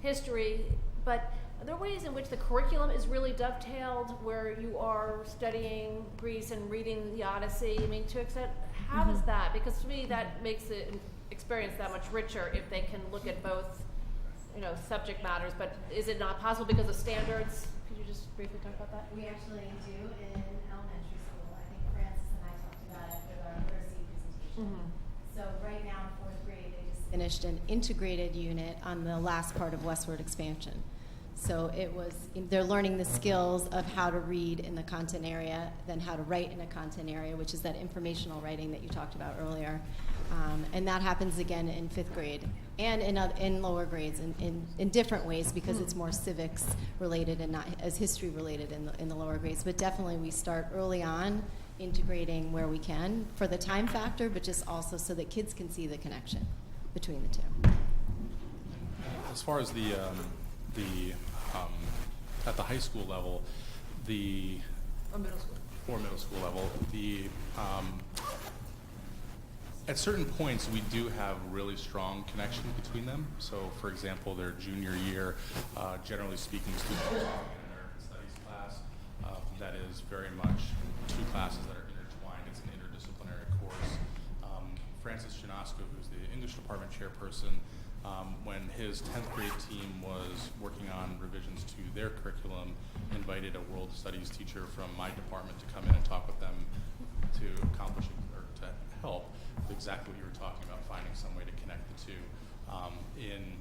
history, but are there ways in which the curriculum is really dovetailed where you are studying Greece and reading the Odyssey? I mean, to extent, how does that, because to me that makes the experience that much richer if they can look at both, subject matters, but is it not possible because of standards? Could you just briefly talk about that? We actually do in elementary school. I think Francis and I talked about it with our literacy presentation. So right now in 4th grade, they just finished an integrated unit on the last part of westward expansion. So they're learning the skills of how to read in the content area, then how to write in a content area, which is that informational writing that you talked about earlier. And that happens again in 5th grade and in lower grades in different ways, because it's more civics related and not as history related in the lower grades. But definitely we start early on integrating where we can for the time factor, but just also so that kids can see the connection between the two. As far as at the high school level, or middle school level, at certain points we do have really strong connection between them. So, for example, their junior year, generally speaking, students are in an American Studies class. That is very much two classes that are intertwined. It's an interdisciplinary course. Francis Janasco, who's the English department chairperson, when his 10th grade team was working on revisions to their curriculum, invited a world studies teacher from my department to come in and talk with them to accomplish or to help with exactly what you were talking about, finding some way to connect the two. In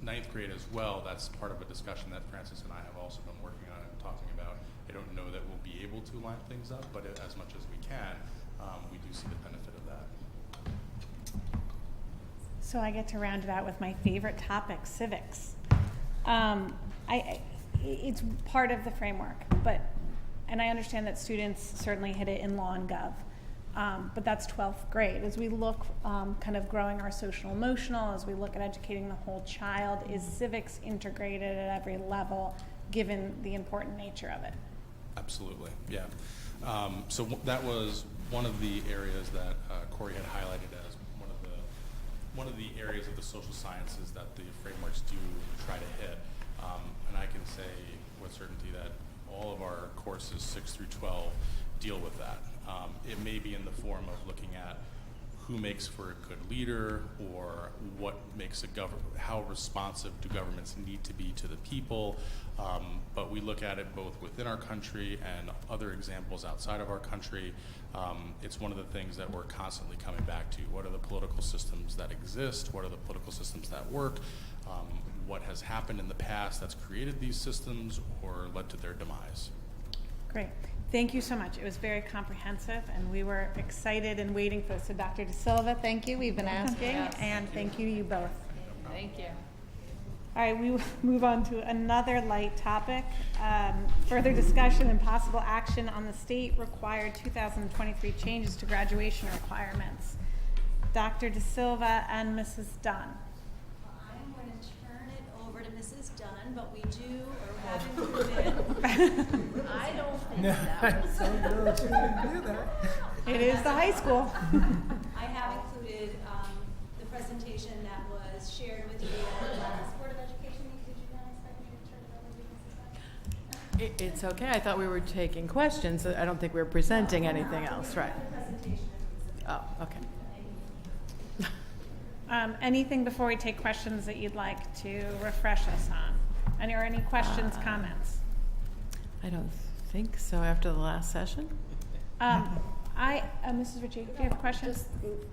9th grade as well, that's part of a discussion that Francis and I have also been working on and talking about. I don't know that we'll be able to line things up, but as much as we can, we do see the benefit of that. So I get to round it out with my favorite topic, civics. It's part of the framework, and I understand that students certainly hit it in law and gov, but that's 12th grade. As we look kind of growing our social emotional, as we look at educating the whole child, is civics integrated at every level given the important nature of it? Absolutely, yeah. So that was one of the areas that Corey had highlighted as one of the areas of the social sciences that the frameworks do try to hit. And I can say with certainty that all of our courses 6 through 12 deal with that. It may be in the form of looking at who makes for a good leader, or what makes how responsive do governments need to be to the people. But we look at it both within our country and other examples outside of our country. It's one of the things that we're constantly coming back to. What are the political systems that exist? What are the political systems that work? What has happened in the past that's created these systems or led to their demise? Great. Thank you so much. It was very comprehensive, and we were excited and waiting for this. So Dr. De Silva, thank you. We've been asking, and thank you both. Thank you. All right, we will move on to another light topic, further discussion and possible action on the state-required 2023 changes to graduation requirements. Dr. De Silva and Mrs. Dunn. I'm going to turn it over to Mrs. Dunn, but we do, or have included, I don't think that was It is the high school. I have included the presentation that was shared with you at the last Board of Education meeting. Did you not expect me to turn it over to Mrs. Dunn? It's okay. I thought we were taking questions. I don't think we were presenting anything else, right? Oh, okay. Anything before we take questions that you'd like to refresh us on? Or any questions, comments? I don't think so after the last session. Mrs. Ritchie, do you have a question?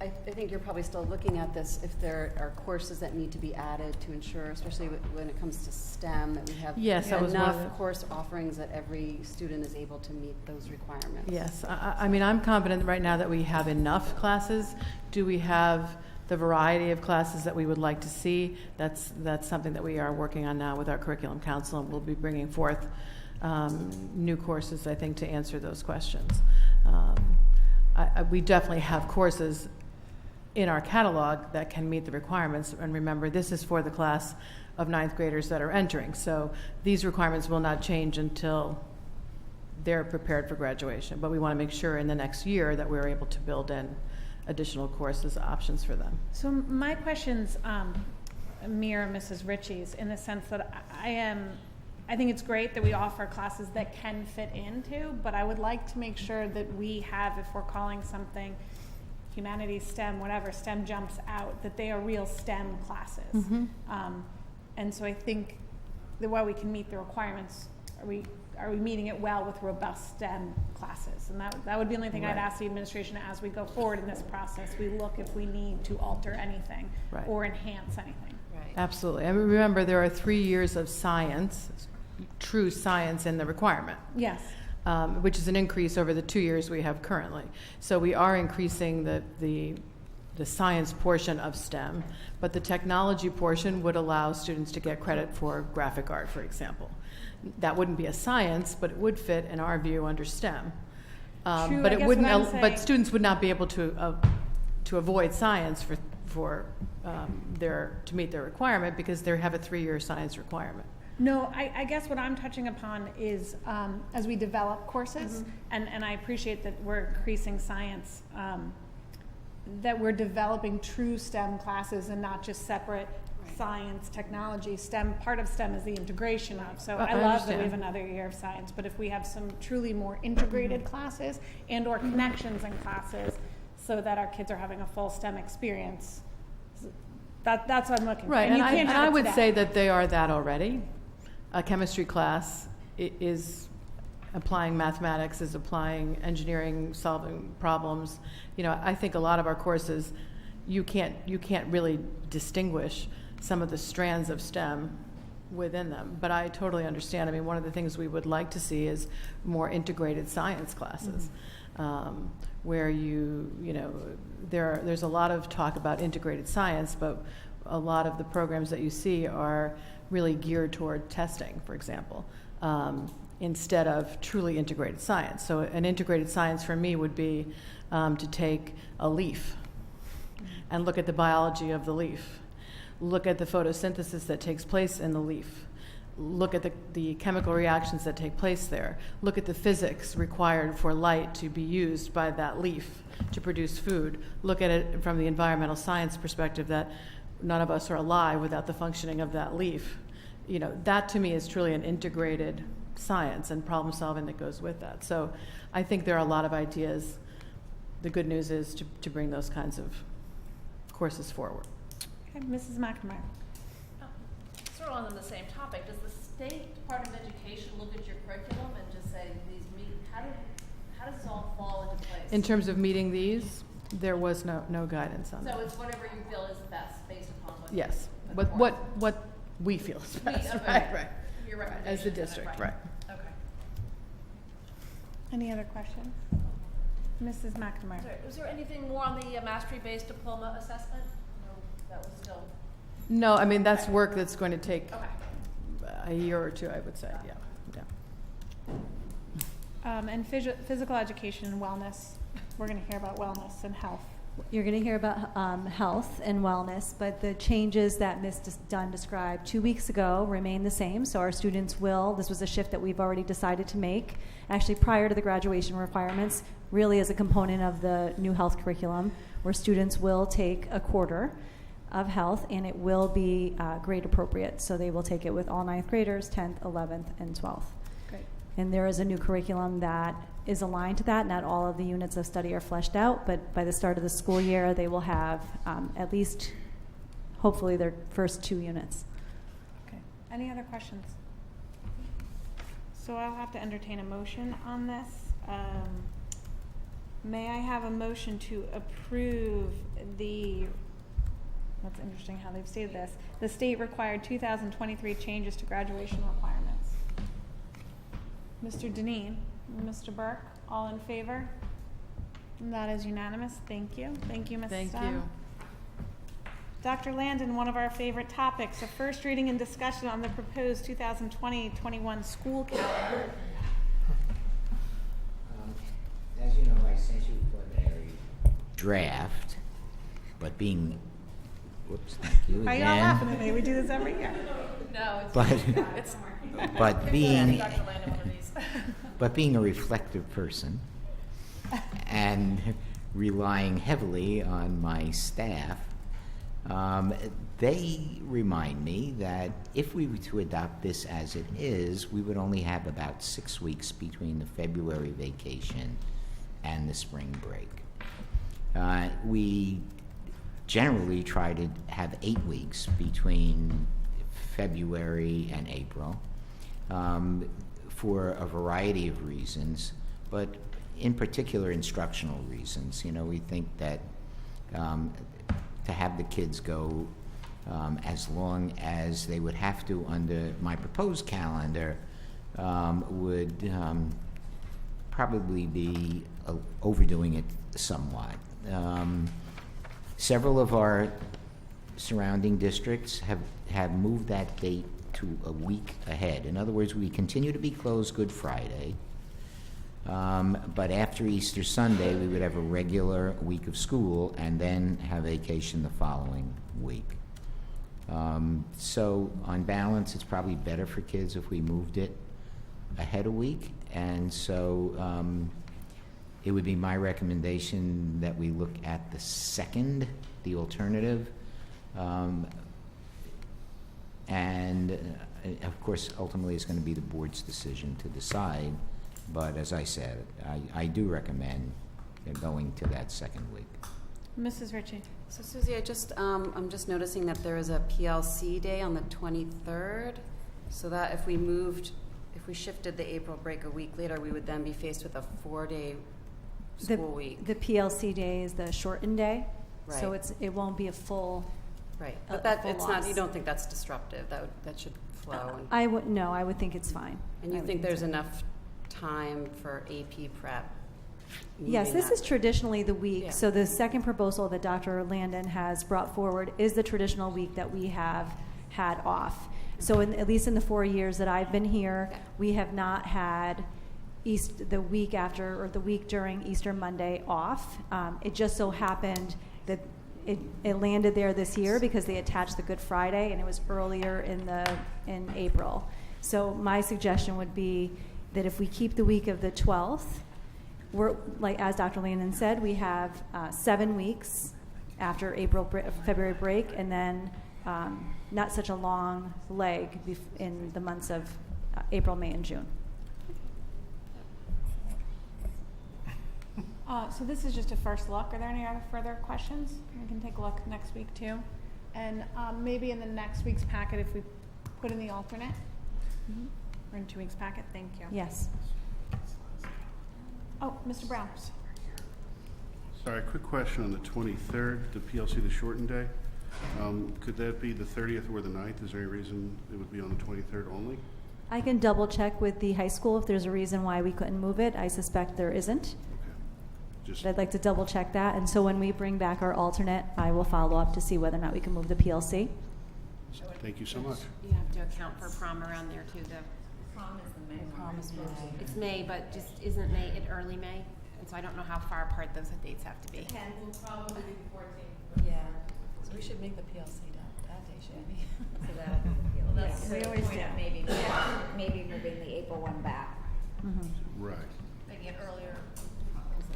I think you're probably still looking at this, if there are courses that need to be added to ensure, especially when it comes to STEM, that we have enough course offerings that every student is able to meet those requirements. Yes, I mean, I'm confident right now that we have enough classes. Do we have the variety of classes that we would like to see. That's something that we are working on now with our curriculum council, and we'll be bringing forth new courses, I think, to answer those questions. We definitely have courses in our catalog that can meet the requirements, and remember, this is for the class of 9th graders that are entering, so these requirements will not change until they're prepared for graduation, but we want to make sure in the next year that we're able to build in additional courses options for them. So my questions mirror Mrs. Ritchie's in the sense that I think it's great that we offer classes that can fit into, but I would like to make sure that we have, if we're calling something humanities, STEM, whatever, STEM jumps out, that they are real STEM classes. Mm-hmm. And so I think that while we can meet the requirements, are we meeting it well with robust STEM classes? And that would be the only thing I'd ask the administration as we go forward in this process. We look if we need to alter anything or enhance anything. Right. Absolutely. And remember, there are 3 years of science, true science in the requirement. Yes. Which is an increase over the 2 years we have currently. So we are increasing the science portion of STEM, but the technology portion would allow students to get credit for graphic art, for example. That wouldn't be a science, but it would fit, in our view, under STEM. True, But I it guess wouldn't. what I'm But saying- students would not be able to avoid science to meet their requirement because they have a 3-year science requirement. No, I guess what I'm touching upon is as we develop courses, and I appreciate that we're increasing science, that we're developing true STEM classes and not just separate science, technology. STEM, part of STEM is the integration of. So I love that we have another year of science, but if we have some truly more integrated classes and or connections in classes so that our kids are having a full STEM experience, that's what I'm looking Right, for. and you can't have I it would today. say that they are that already. A chemistry class is applying mathematics, is applying engineering, solving problems. You know, I think a lot of our courses, you can't really distinguish some of the strands of STEM within them. But I totally understand. I mean, one of the things we would like to see is more integrated science classes, where there's a lot of talk about integrated science, but a lot of the programs that you see are really geared toward testing, for example, instead of truly integrated science. So an integrated science for me would be to take a leaf and look at the biology of the leaf, look at the photosynthesis that takes place in the leaf, look at the chemical reactions that take place there, look at the physics required for light to be used by that leaf to produce food, look at it from the environmental science perspective that none of us are alive without the functioning of that leaf. You know, that to me is truly an integrated science and problem solving that goes with that. So I think there are a lot of ideas. The good news is to bring those kinds of courses forward. Okay, Mrs. McNamara. Sort of on the same topic, does the State Department of Education look at your curriculum and just say these meet? How does this all fall into place? In terms of meeting these, there was no guidance on that. So it's whatever you feel is best based upon what. Yes, you what we feel is best, right. Your Right, recommendation. as the district, right. Okay. Any other questions? Mrs. McNamara. Was there anything more on the mastery-based diploma assessment? No, that was still. No, I mean, that's work that's going to take Okay. a year or two, I would say, yeah. And physical education and wellness. We're going to hear about wellness and health. You're going to hear about health and wellness, but the changes that Ms. Dunn described 2 weeks ago remain the same. So our students this was a shift that we've already decided to make, actually prior to the graduation requirements, really as a component of the new health curriculum, where students will take a quarter of health, and it will be grade appropriate. So they will take it with all 9th graders, 10th, 11th, and 12th. Great. And there is a new curriculum that is aligned to that. Not all of the units of study are fleshed out, but by the start of the school year, they will have at least, hopefully, their first 2 units. Okay. Any other questions? So I'll have to entertain a motion on this. May I have a motion to approve that's interesting how they've stated this, the state required 2023 changes to graduation requirements. Mr. Deneen, Mr. Burke, all in favor? And that is unanimous. Thank you. Thank you, Mrs. Thank Dunn. you. Dr. Landon, one of our favorite topics, a first reading and discussion on the proposed 2020-21 school calendar. As you know, I sent you a preliminary draft, but being, whoops, thank you again. Are you all laughing at me? We do this every year. No, it's, But, it's but being, Dr. Landon, one of these. but being a reflective person and relying heavily on my staff, they remind me that if we were to adopt this as it is, we would only have about 6 weeks between the February vacation and the spring break. We generally try to have 8 weeks between February and April for a variety of reasons, but in particular instructional reasons. You know, we think that to have the kids go as long as they would have to under my proposed calendar would probably be overdoing it somewhat. Several of our surrounding districts have moved that date to a week ahead. In other words, we continue to be closed Good Friday, but after Easter Sunday, we would have a regular week of school and then have vacation the following week. So on balance, it's probably better for kids if we moved it ahead a week, and so it would be my recommendation that we look at the second, the alternative, and of course, ultimately, it's going to be the board's decision to decide. But as I said, I do recommend going to that second week. Mrs. Ritchie. So Susie, I'm just noticing that there is a PLC day on the 23rd, so that if we shifted the April break a week later, we would then be faced with a 4-day school week. The PLC day is the shortened day, Right. so it won't be a full. Right, a but that full it's loss. not. You don't think that's disruptive? That should flow. And, I would think it's fine. and I you would think there's so. enough time for AP prep? Yes, moving this that- is traditionally the week. Yeah. So the second proposal that Dr. Landon has brought forward is the traditional week that we have had off. So at least in the 4 years that I've been here, we have not had the week after or the week during Easter Monday off. It just so happened that it landed there this year because they attached the Good Friday and it was earlier in April. So my suggestion would be that if we keep the week of the 12th, we're, like as Dr. Landon said, we have 7 weeks after February break, and then not such a long leg in the months of April, May, and June. So this is just a first look. Are there any other further questions? We can take a look next week too. And maybe in the next week's packet, if we put in the alternate, or in 2 weeks' packet, thank you. Yes. Oh, Mr. Brown. Sorry, quick question on the 23rd, the PLC, the shortened day. Could that be the 30th or the 9th? Is there any reason it would be on the 23rd only? I can double check with the high school if there's a reason why we couldn't move it. I suspect there isn't. But I'd like to double check that. And so when we bring back our alternate, I will follow up to see whether or not we can move the PLC. Thank you so much. You have to account for prom around there too, though. Prom is the May. Prom is May. It's May, but just isn't May in early May? And so I don't know how far apart those dates have to be. Will probably be the 14th. Yeah. So we should make the PLC that day, shouldn't we? So that, that's we the always point. maybe moving the April one back. Right. Maybe an earlier.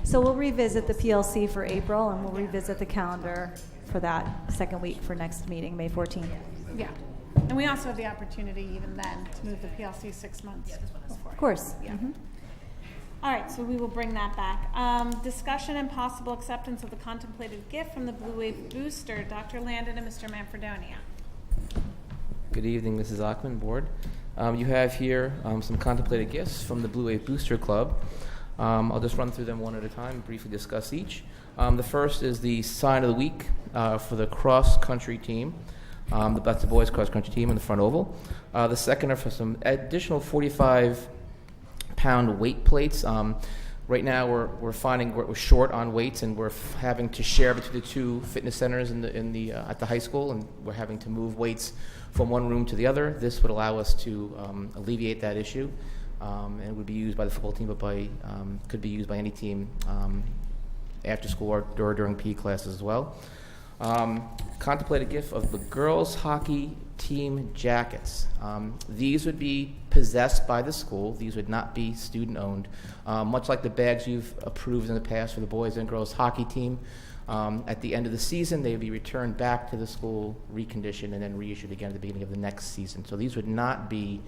So we'll revisit the PLC for April, and we'll revisit the calendar for that second week for next meeting, May 14th. Yeah. And we also have the opportunity even then to move the PLC 6 months before. Of course. Yeah. All right, so we will bring that back. Discussion and possible acceptance of the contemplated gift from the Blue Wave Booster, Dr. Landon and Mr. Manfredonia. Good evening, Mrs. Ackman, Board. You have here some contemplated gifts from the Blue Wave Booster Club. I'll just run through them one at a time and briefly discuss each. The first is the sign of the week for the cross-country team. That's the boys' cross-country team in the front oval. The second are for some additional 45-pound weight plates. Right now, we're finding we're short on weights, and we're having to share between the two fitness centers at the high school, and we're having to move weights from one room to the other. This would allow us to alleviate that issue, and it would be used by the football team, but could be used by any team after school or during PE classes as well. Contemplated gift of the girls' hockey team jackets. These would be possessed by the school. These would not be student-owned. Much like the bags you've approved in the past for the boys and girls hockey team, at the end of the season, they would be returned back to the school, reconditioned, and then reissued again at the beginning of the next season. So these would not be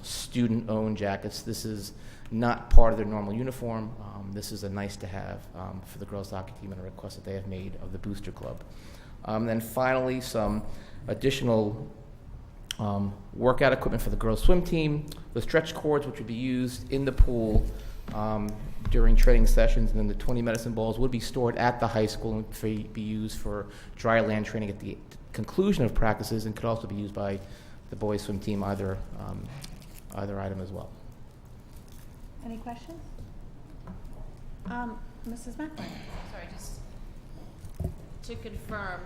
student-owned jackets. This is not part of their normal uniform. This is a nice-to-have for the girls hockey team and a request that they have made of the Booster Club. Then finally, some additional workout equipment for the girls swim team, the stretch cords, which would be used in the pool during training sessions, and then the 20 medicine balls would be stored at the high school and be used for dry land training at the conclusion of practices, and could also be used by the boys swim team, either item as well. Any questions? Mrs. McLean? Sorry, just to confirm,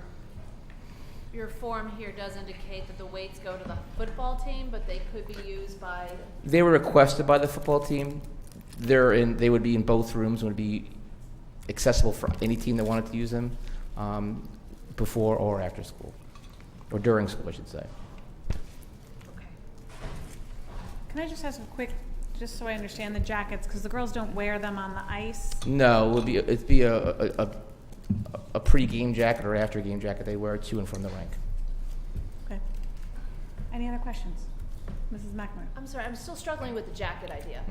your form here does indicate that the weights go to the football team, but they could be used by... They were requested by the football team. They would be in both rooms and would be accessible for any team that wanted to use them before or after school, or during school, I should say. Can I just ask a quick, just so I understand the jackets, because the girls don't wear them on the ice? No, it'd be a pre-game jacket or after-game jacket they wear to and from the rink. Okay. Any other questions? Mrs. McNamara? I'm sorry, I'm still struggling with the jacket idea.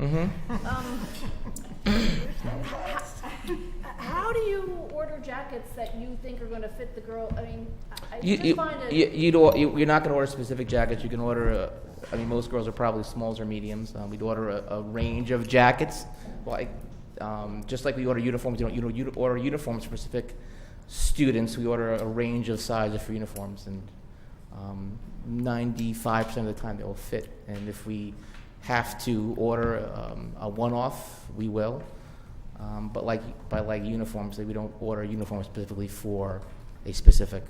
How do you order jackets that you think are going to fit the girl? I mean, you're not going to order specific jackets. You can order, most girls are probably smalls or mediums. We'd order a range of jackets. Just like we order uniforms, you order uniforms for specific students. We order a range of sizes for uniforms, and 95% of the time they will fit. And if we have to order a one-off, we will. But like uniforms, we don't order uniforms specifically for a specific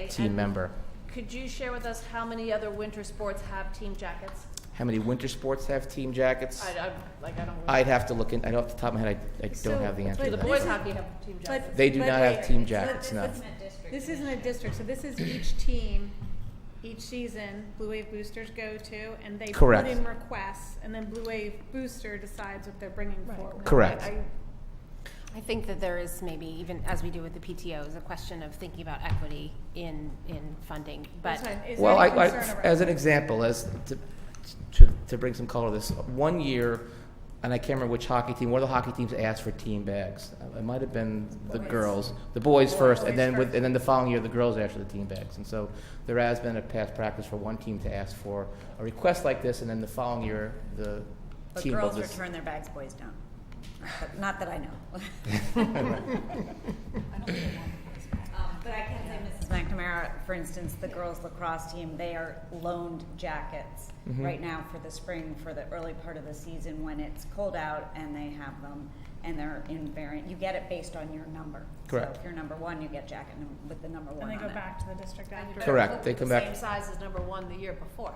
team member. Could you share with us how many other winter sports have team jackets? How many winter sports have team jackets? I don't. I'd have to look in. Off the top of my head, I don't have the answer to The that. boys hockey have team jackets. They do not have team jackets, no. This isn't a district, so this is each team, each season, Blue Wave Boosters go to, and they Correct. put in requests, and then Blue Wave Booster decides what they're bringing forward. Correct. I think that there is maybe, even as we do with the PTOs, a question of thinking about equity in funding. But Well, as an example, to bring some color to this, one year, and I can't remember which hockey team, one of the hockey teams asked for team bags. It might have been the boys first, and then the following year the girls asked for the team bags. And so there has been a past practice for one team to ask for a request like this, and then the following year the But team girls will just... return their bags, boys don't. But not that I know. But I can say, Mrs. McNamara, for instance, the girls lacrosse team, they are loaned jackets right now for the spring, for the early part of the season when it's cold out, and they have them, and they're in variant. You get it based on your number. Correct. So if you're number one, you get jacket with the number one And they on go it. back to the district after. Correct. They come back. Same size as number one the year before.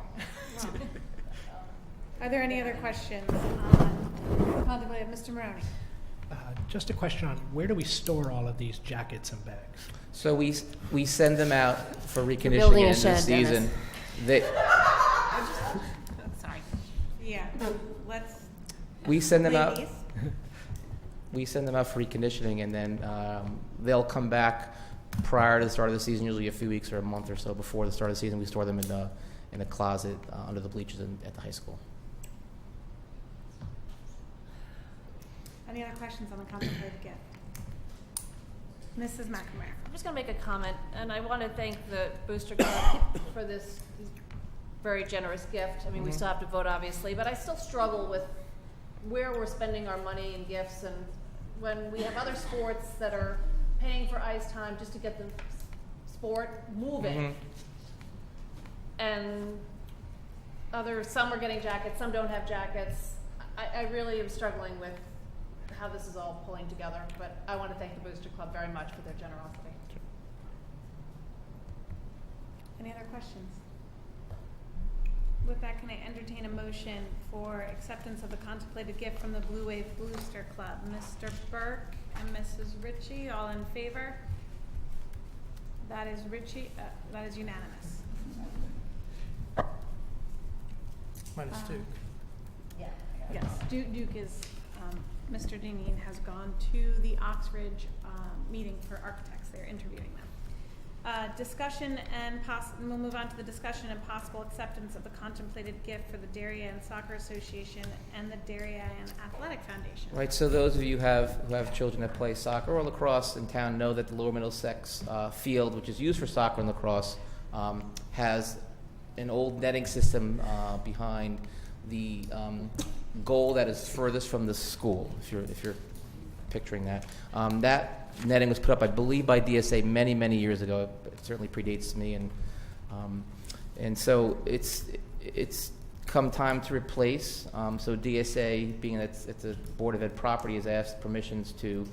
Are there any other questions on contemplated? Mr. Maroney? Just a question on where do we store all of these jackets and bags? So we send them out for reconditioning building a in the shed, season. sorry. Yeah, let's. We send them out. Ladies? We send them out for reconditioning, and then they'll come back prior to the start of the season, usually a few weeks or a month or so before the start of the season. We store them in a closet under the bleachers at the high school. Any other questions on the contemplated gift? Mrs. McNamara? I'm just going to make a comment, and I want to thank the Booster Club for this very generous gift. I mean, we still have to vote, obviously, but I still struggle with where we're spending our money in gifts, and when we have other sports that are paying for ice time just to get the sport moving, and some are getting jackets, some don't have jackets. I really am struggling with how this is all pulling together, but I want to thank the Booster Club very much for their generosity. Any other questions? With that, can I entertain a motion for acceptance of the contemplated gift from the Blue Wave Booster Club? Mr. Burke and Mrs. Ritchie, all in favor? That is that is unanimous. Minus Duke. Yes, Duke is, Mr. Dineen has gone to the Oxbridge meeting for architects. They're interviewing them. Discussion and we'll move on to the discussion and possible acceptance of the contemplated gift for the Darien Soccer Association and the Darien Athletic Foundation. Right, so those of you who have children that play soccer or lacrosse in town know that the Lower Middlesex field, which is used for soccer and lacrosse, has an old netting system behind the goal that is furthest from the school, if you're picturing that. That netting was put up, I believe, by DSA many, many years ago. It certainly predates me, and so it's come time to replace. So DSA, being that it's a Board of Ed property, has asked permissions to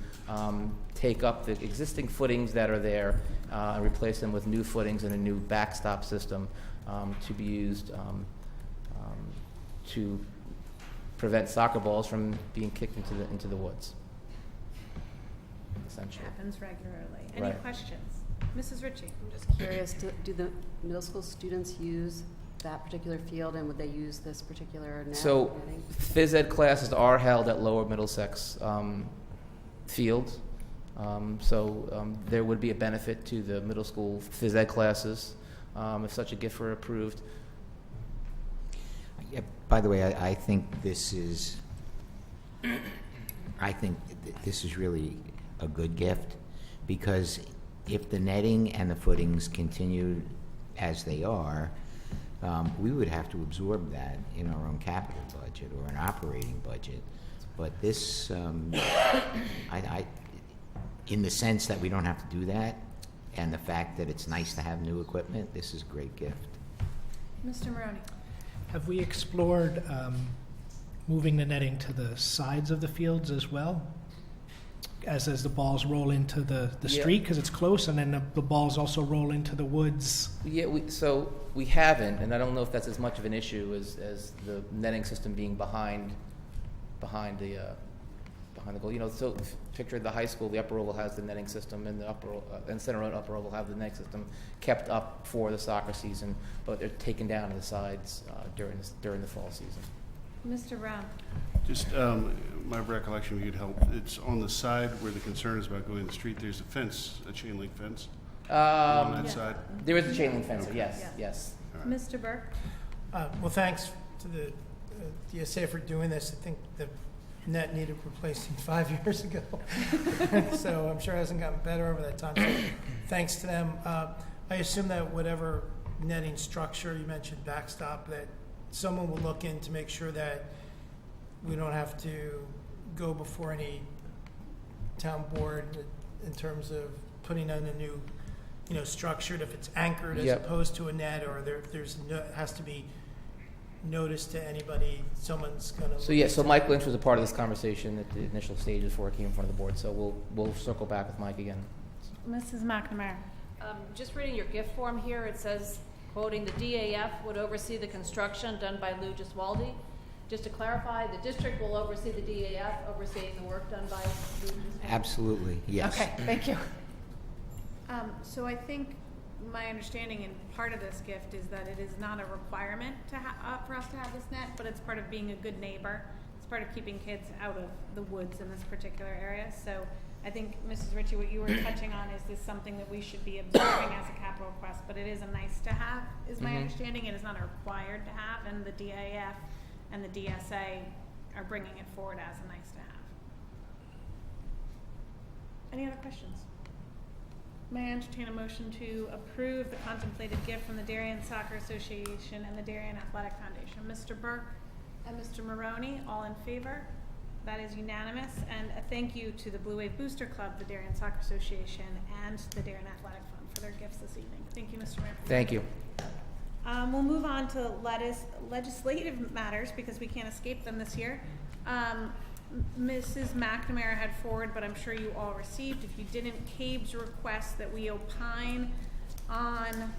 take up the existing footings that are there and replace them with new footings and a new backstop system to be used to prevent soccer balls from being kicked into the woods. Essentially. Happens regularly. Any Right. questions? Mrs. Ritchie? I'm just curious, do the middle school students use that particular field, and would they use this particular net? So netting? phys ed classes are held at Lower Middlesex field. There would be a benefit to the middle school phys ed classes if such a gift were approved. Yeah, by the way, I think this is really a good gift, because if the netting and the footings continue as they are, we would have to absorb that in our own capital budget or an operating budget. But this, in the sense that we don't have to do that, and the fact that it's nice to have new equipment, this is a great gift. Mr. Maroney? Have we explored moving the netting to the sides of the fields as well? As the balls roll into the street, because it's close, and then the balls also roll into the woods. Yeah, we haven't, and I don't know if that's as much of an issue as the netting system being behind the goal. You know, so picture the high school, the upper oval has the netting system, and the and center and upper oval have the netting system kept up for the soccer season, but they're taken down to the sides during the fall season. Mr. Brown? Just my recollection, if you'd help, it's on the side where the concern is about going in the street. There's a fence, a chain link fence on that side. There is a chain link fence, yes. Right. Mr. Burke? Well, thanks to the DSA for doing this. I think the net needed replacing 5 years ago. So I'm sure it hasn't gotten better over that time. So thanks to them. I assume that whatever netting structure, you mentioned backstop, that someone will look in to make sure that we don't have to go before any town board in terms of putting in a new, structured, if it's anchored as opposed to a net, or has to be notice to anybody, someone's going to... So Mike Lynch was a part of this conversation at the initial stages before it came in front of the board, so we'll circle back with Mike again. Mrs. McNamara? Just reading your gift form here, it says, quoting, the DAF would oversee the construction done by Lou Giswaldi. Just to clarify, the district will oversee the DAF, overseeing the work done by Lou Giswaldi? Absolutely, yes. Okay, thank you. So I think my understanding and part of this gift is that it is not a requirement for us to have this net, but it's part of being a good neighbor. It's part of keeping kids out of the woods in this particular area. So I think, Mrs. Ritchie, what you were touching on is this something that we should be observing as a capital request, but it is a nice to have, is my understanding. It is not a required to have, and the DAF and the DSA are bringing it forward as a nice to have. Any other questions? May I entertain a motion to approve the contemplated gift from the Darien Soccer Association and the Darien Athletic Foundation? Mr. Burke and Mr. Maroney, all in favor? That is unanimous. And a thank you to the Blue Wave Booster Club, the Darien Soccer Association, and the Darien Athletic Fund for their gifts this evening. Thank you, Mr. Mayor. Thank you. We'll move on to legislative matters because we can't escape them this year. Mrs. McNamara had forwarded, but I'm sure you all received. If you didn't, CABE's request that we opine on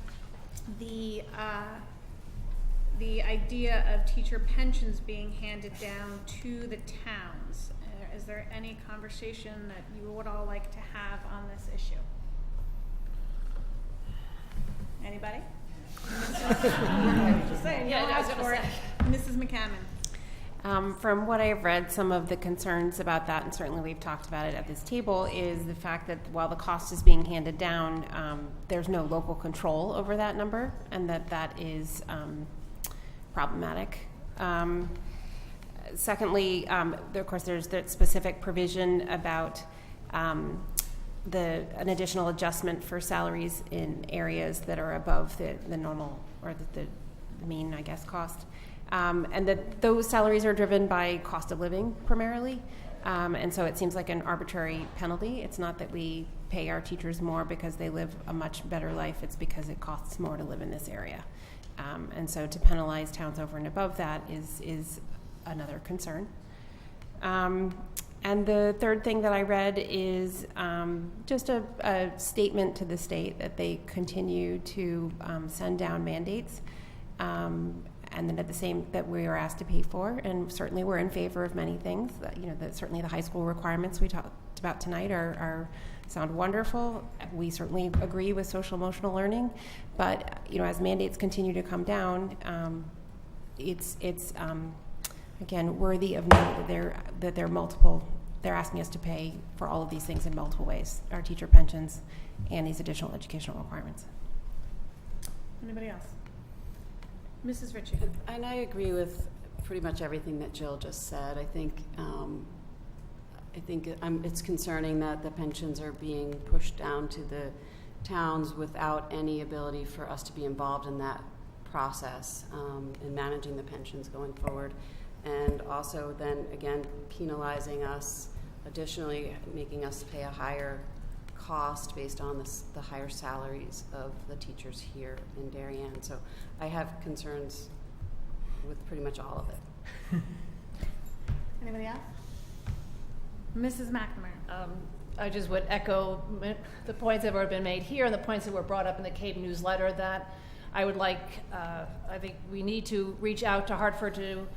the idea of teacher pensions being handed down to the towns. Is there any conversation that you would all like to have on this issue? Anybody? Just saying, Yeah, you'll I was ask gonna for it. Mrs. McCammon. From what I've read, some of the concerns about that, and certainly we've talked about it at this table, is the fact that while the cost is being handed down, there's no local control over that number, and that is problematic. Secondly, of course, there's the specific provision about an additional adjustment for salaries in areas that are above the normal or the mean, I guess, cost. And that those salaries are driven by cost of living primarily. And so it seems like an arbitrary penalty. It's not that we pay our teachers more because they live a much better life. It's because it costs more to live in this area. And so to penalize towns over and above that is another concern. And the third thing that I read is just a statement to the state that they continue to send down mandates, and then at the same that we are asked to pay for. And certainly we're in favor of many things. Certainly the high school requirements we talked about tonight sound wonderful. We certainly agree with social emotional learning, but as mandates continue to come down, it's again worthy of note that they're multiple. They're asking us to pay for all of these things in multiple ways: our teacher pensions and these additional educational requirements. Anybody else? Mrs. Ritchie. And I agree with pretty much everything that Jill just said. I think it's concerning that the pensions are being pushed down to the towns without any ability for us to be involved in that process in managing the pensions going forward. And also then again penalizing us, additionally making us pay a higher cost based on the higher salaries of the teachers here in Darien. So I have concerns with pretty much all of it. Anybody else? Mrs. McNamara. I just would echo the points that have been made here and the points that were brought up in the CABE newsletter that I would like, I think we need to reach out to Hartford to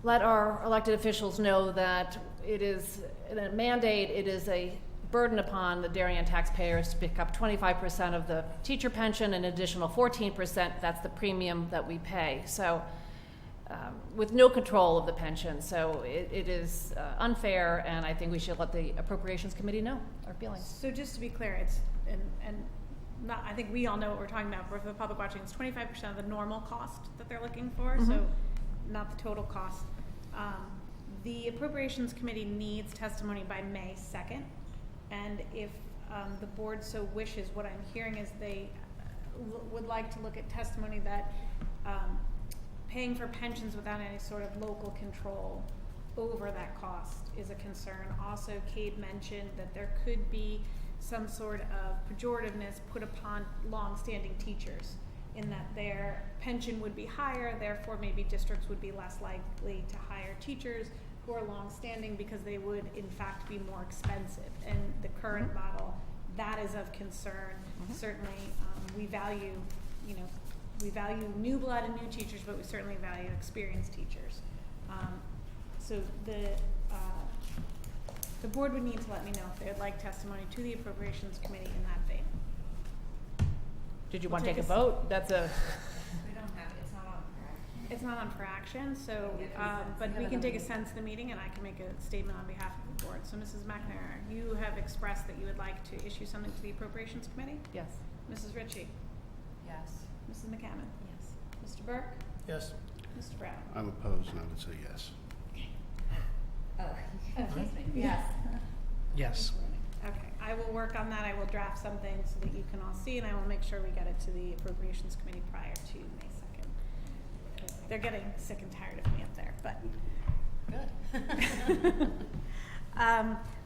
let our elected officials know that it is a mandate, it is a burden upon the Darien taxpayers to pick up 25% of the teacher pension, an additional 14%, that's the premium that we pay. So with no control of the pension. So it is unfair, and I think we should let the Appropriations Committee know our feelings. So just to be clear, it's, and not, I think we all know what we're talking about, but for the public watching, it's 25% of the normal cost that they're looking for, so not the total cost. The Appropriations Committee needs testimony by May 2nd, and if the board so wishes, what I'm hearing is they would like to look at testimony that paying for pensions without any sort of local control over that cost is a concern. Also, CABE mentioned that there could be some sort of pejorativeness put upon long-standing teachers in that their pension would be higher, therefore maybe districts would be less likely to hire teachers who are long-standing because they would in fact be more expensive. And the current model, that is of concern. Certainly we value, we value new blood and new teachers, but we certainly value experienced teachers. So the board would need to let me know if they would like testimony to the Appropriations Committee in that vein. Did you want to take a vote? That's a... We don't have, it's not on for action. It's not on for action, so, but we can take a sense of the meeting and I can make a statement on behalf of the board. So Mrs. McNamara, you have expressed that you would like to issue something to the Appropriations Committee? Yes. Mrs. Ritchie? Yes. Mrs. McCammon? Yes. Mr. Burke? Yes. Mr. Brown? I'm opposed, and I would say yes. Oh, excuse me. Yes. Yes. Okay, I will work on that. I will draft something so that you can all see, and I will make sure we get it to the Appropriations Committee prior to May 2nd. They're getting sick and tired of me up there, but. Good.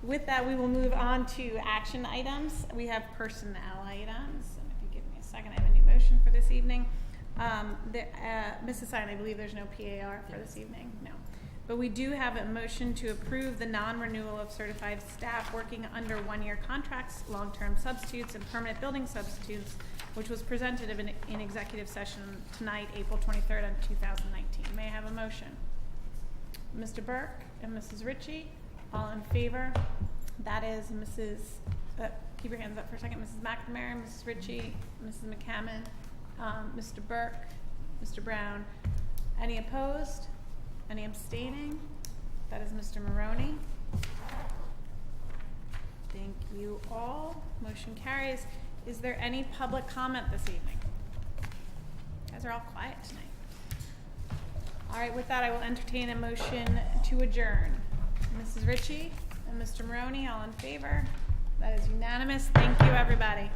With that, we will move on to action items. We have personnel items. And if you give me a second, I have a new motion for this evening. Mrs. Stein, I believe there's no PAR for this evening. No. But we do have a motion to approve the non-renewal of certified staff working under one-year contracts, long-term substitutes, and permanent building substitutes, which was presented in executive session tonight, April 23rd, 2019. May I have a motion? Mr. Burke and Mrs. Ritchie, all in favor? That is Mrs. Keep your hands up for a second. Mrs. McNamara, Mrs. Ritchie, Mrs. McCammon, Mr. Burke, Mr. Brown. Any opposed? Any abstaining? That is Mr. Maroney. Thank you all. Motion carries. Is there any public comment this evening? You guys are all quiet tonight. All right, with that, I will entertain a motion to adjourn. Mrs. Ritchie and Mr. Maroney, all in favor? That is unanimous. Thank you, everybody.